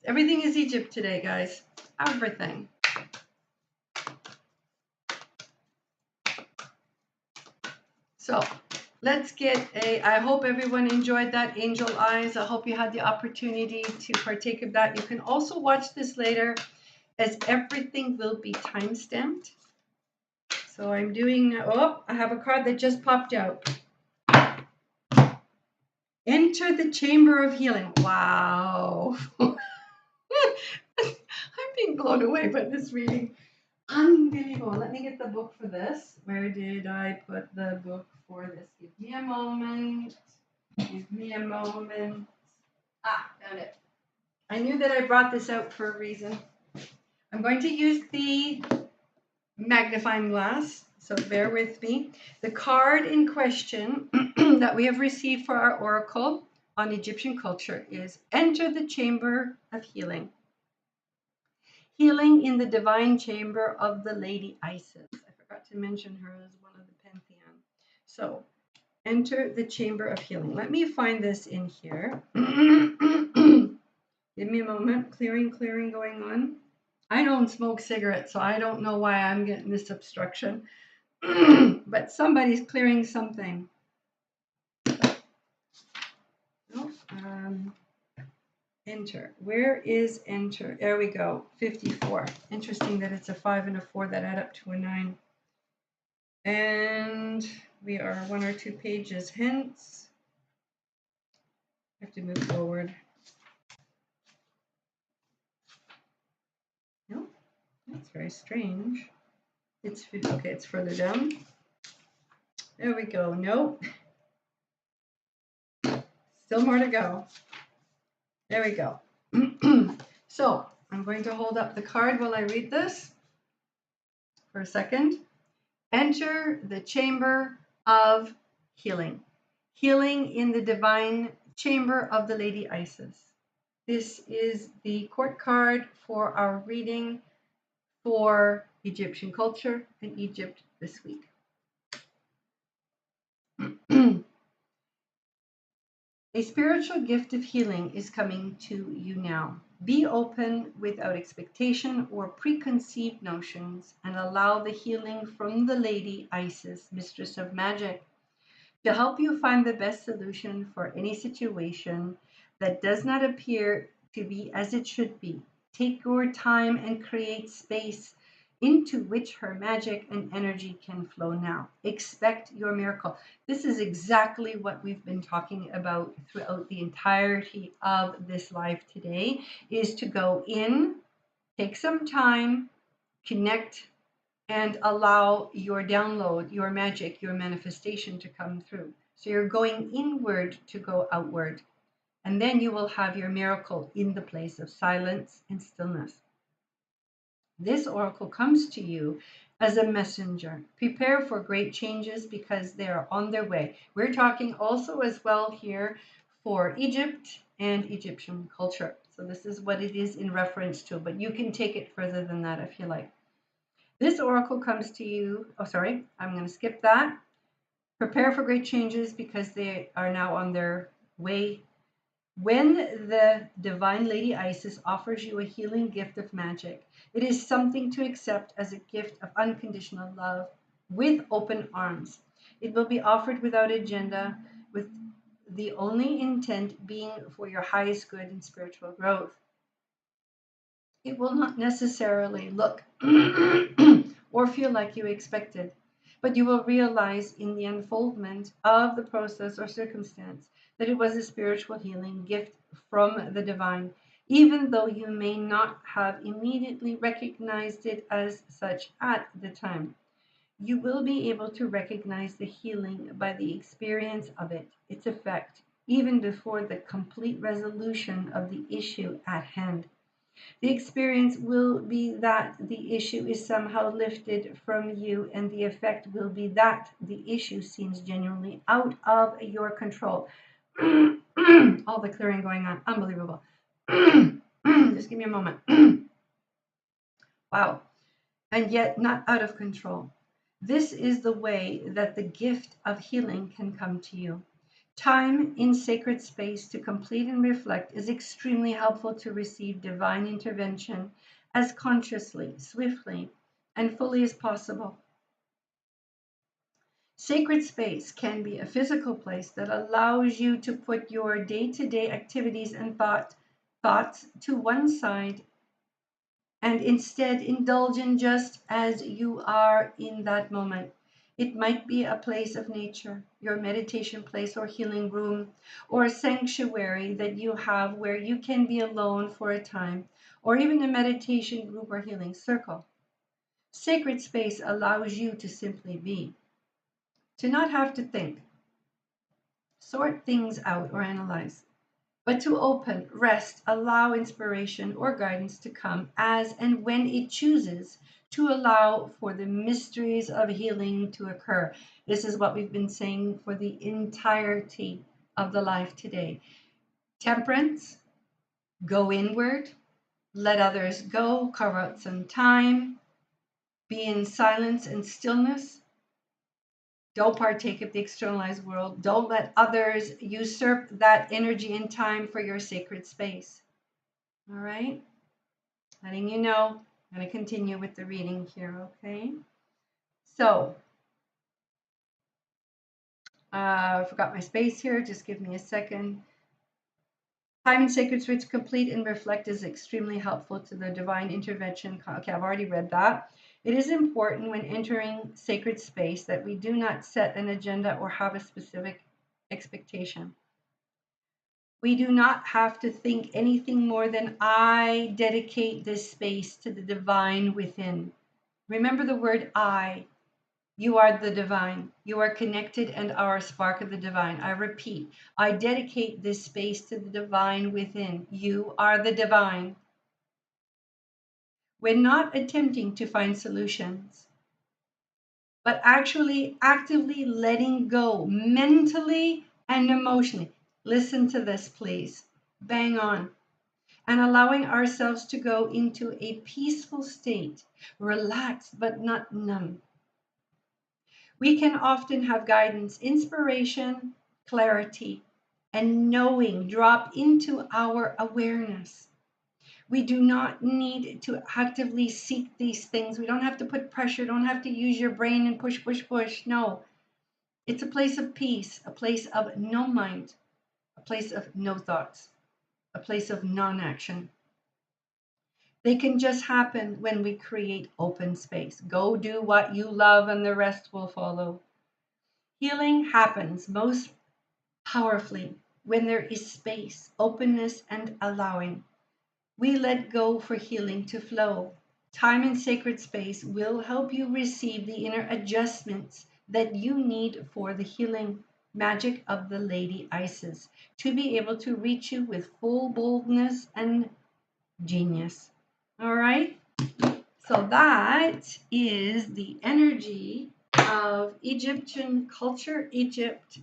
Everything is Egypt today, guys. Everything. So let's get I hope everyone enjoyed that Angel Eyes. I hope you had the opportunity to partake of that. You can also watch this later as everything will be time-stamped. So I'm doing, oh, I have a card that just popped out. Enter the Chamber of Healing. Wow. I'm being blown away by this reading. Unbelievable. Let me get the book for this. Where did I put the book for this? Give me a moment. Give me a moment. Ah, found it. I knew that I brought this out for a reason. I'm going to use the magnifying glass, so bear with me. The card in question that we have received for our oracle on Egyptian culture is enter the chamber of healing. Healing in the divine chamber of the Lady Isis. I forgot to mention her as one of the pantheon. So, enter the chamber of healing. Let me find this in here. Give me a moment. Clearing going on. I don't smoke cigarettes, so I don't know why I'm getting this obstruction. But somebody's clearing something. Oh, enter. Where is enter? There we go. 54. Interesting that it's a 5 and a 4 that add up to a 9. And we are 1 or 2 pages hence. I have to move forward. No, that's very strange. It's okay. It's further down. There we go. Nope. Still more to go. There we go. So I'm going to hold up the card while I read this for a second. Enter the chamber of healing. Healing in the divine chamber of the Lady Isis. This is the court card for our reading for Egyptian culture and Egypt this week. A spiritual gift of healing is coming to you now. Be open without expectation or preconceived notions and allow the healing from the Lady Isis, Mistress of Magic, to help you find the best solution for any situation that does not appear to be as it should be. Take your time and create space into which her magic and energy can flow now. Expect your miracle. This is exactly what we've been talking about throughout the entirety of this live today, is to go in, take some time, connect, and allow your download, your magic, your manifestation to come through. So you're going inward to go outward. And then you will have your miracle in the place of silence and stillness. This oracle comes to you as a messenger. Prepare for great changes because they are on their way. We're talking also as well here for Egypt and Egyptian culture. So this is what it is in reference to, but you can take it further than that if you like. This oracle comes to you. Oh, sorry, I'm going to skip that. Prepare for great changes because they are now on their way. When the divine Lady Isis offers you a healing gift of magic, it is something to accept as a gift of unconditional love with open arms. It will be offered without agenda, with the only intent being for your highest good and spiritual growth. It will not necessarily look or feel like you expected, but you will realize in the unfoldment of the process or circumstance that it was a spiritual healing gift from the divine, even though you may not have immediately recognized it as such at the time. You will be able to recognize the healing by the experience of it, its effect, even before the complete resolution of the issue at hand. The experience will be that the issue is somehow lifted from you, and the effect will be that the issue seems genuinely out of your control. All the clearing going on. Unbelievable. Just give me a moment. Wow. And yet not out of control. This is the way that the gift of healing can come to you. Time in sacred space to complete and reflect is extremely helpful to receive divine intervention as consciously, swiftly, and fully as possible. Sacred space can be a physical place that allows you to put your day-to-day activities and thoughts to one side and instead indulge in just as you are in that moment. It might be a place of nature, your meditation place or healing room, or a sanctuary that you have where you can be alone for a time, or even a meditation group or healing circle. Sacred space allows you to simply be, to not have to think, sort things out, or analyze, but to open, rest, allow inspiration or guidance to come as and when it chooses, to allow for the mysteries of healing to occur. This is what we've been saying for the entirety of the life today. Temperance, go inward, let others go, carve out some time, be in silence and stillness. Don't partake of the externalized world. Don't let others usurp that energy and time for your sacred space. All right? Letting you know. I'm going to continue with the reading here, okay? So, I forgot my space here. Just give me a second. Time in sacred space to complete and reflect is extremely helpful to the divine intervention. Okay, I've already read that. It is important when entering sacred space that we do not set an agenda or have a specific expectation. We do not have to think anything more than I dedicate this space to the divine within. Remember the word I. You are the divine. You are connected and are a spark of the divine. I repeat, I dedicate this space to the divine within. You are the divine. We're not attempting to find solutions, but actually actively letting go mentally and emotionally. Listen to this, please. Bang on. And allowing ourselves to go into a peaceful state, relaxed but not numb. We can often have guidance, inspiration, clarity, and knowing drop into our awareness. We do not need to actively seek these things. We don't have to put pressure, don't have to use your brain and push, push, push. No, it's a place of peace, a place of no mind, a place of no thoughts, a place of non-action. They can just happen when we create open space. Go do what you love and the rest will follow. Healing happens most powerfully when there is space, openness, and allowing. We let go for healing to flow. Time in sacred space will help you receive the inner adjustments that you need for the healing magic of the Lady Isis to be able to reach you with full boldness and genius. All right? So that is the energy of Egyptian culture, Egypt,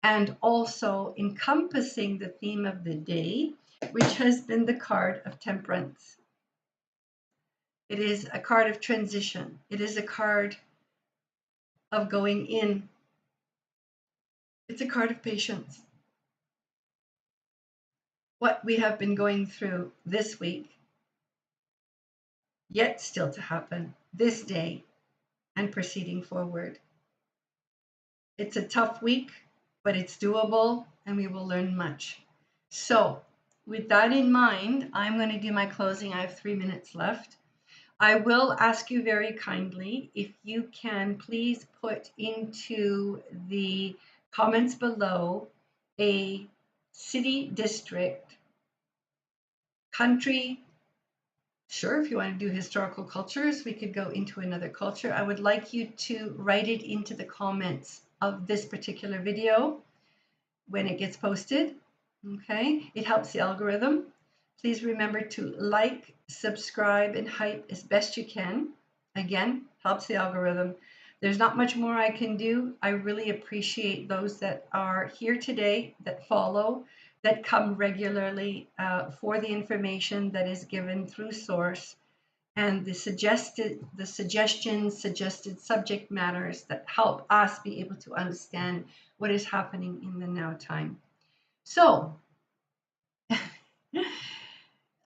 and also encompassing the theme of the day, which has been the card of Temperance. It is a card of transition. It is a card of going in. It's a card of patience. What we have been going through this week, yet still to happen this day and proceeding forward. It's a tough week, but it's doable and we will learn much. So, with that in mind, I'm going to do my closing. I have 3 minutes left. I will ask you very kindly if you can please put into the comments below a city, district, country. Sure, if you want to do historical cultures, we could go into another culture. I would like you to write it into the comments of this particular video when it gets posted. Okay, it helps the algorithm. Please remember to like, subscribe, and hype as best you can. Again, helps the algorithm. There's not much more I can do. I really appreciate those that are here today, that follow, that come regularly for the information that is given through source, and the suggestions, suggested subject matters that help us be able to understand what is happening in the now time. So,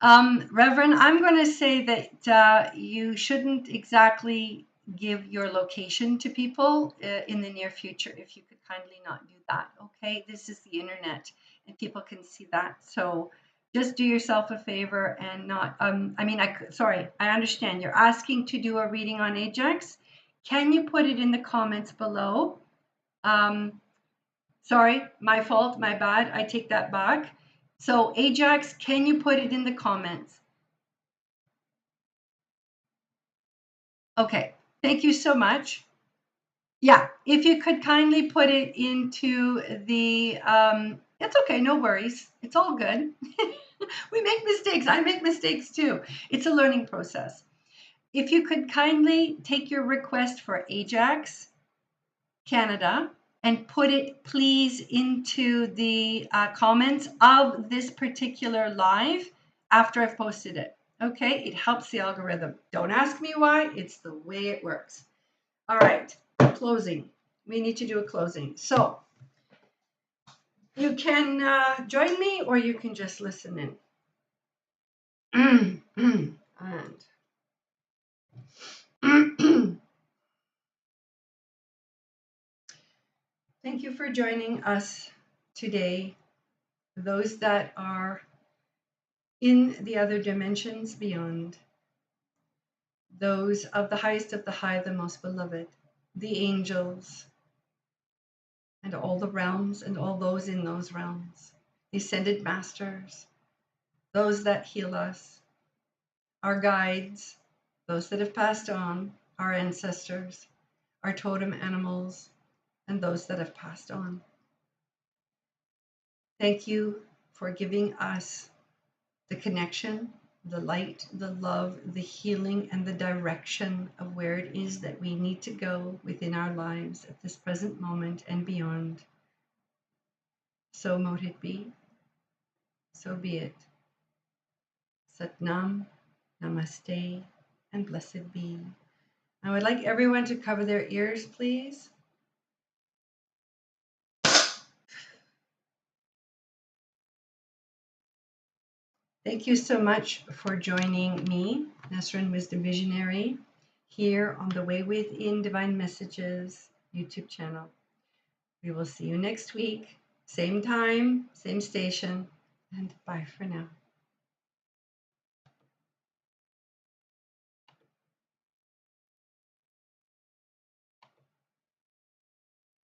Reverend, I'm going to say that you shouldn't exactly give your location to people in the near future, if you could kindly not do that, okay? This is the internet, and people can see that. So just do yourself a favor and not, sorry, I understand. You're asking to do a reading on Ajax. Can you put it in the comments below? Sorry, my fault, my bad. I take that back. So Ajax, can you put it in the comments? Okay, thank you so much. Yeah, if you could kindly put it into the, it's okay, no worries. It's all good. We make mistakes. I make mistakes too. It's a learning process. If you could kindly take your request for Ajax, Canada, and put it please into the comments of this particular live after I've posted it. Okay, it helps the algorithm. Don't ask me why, it's the way it works. All right, closing. We need to do a closing. So you can join me or you can just listen in. And thank you for joining us today. Those that are in the other dimensions beyond, those of the highest of the high, the most beloved, the angels, and all the realms and all those in those realms, the ascended masters, those that heal us, our guides, those that have passed on, our ancestors, our totem animals, and those that have passed on. Thank you for giving us the connection, the light, the love, the healing, and the direction of where it is that we need to go within our lives at this present moment and beyond. So mote it be, so be it. Sat Nam, Namaste, and blessed be. I would like everyone to cover their ears, please. Thank you so much for joining me, Nesrin Wisdom Visionary, here on the Way Within Divine Messages YouTube channel. We will see you next week, same time, same station, and bye for now.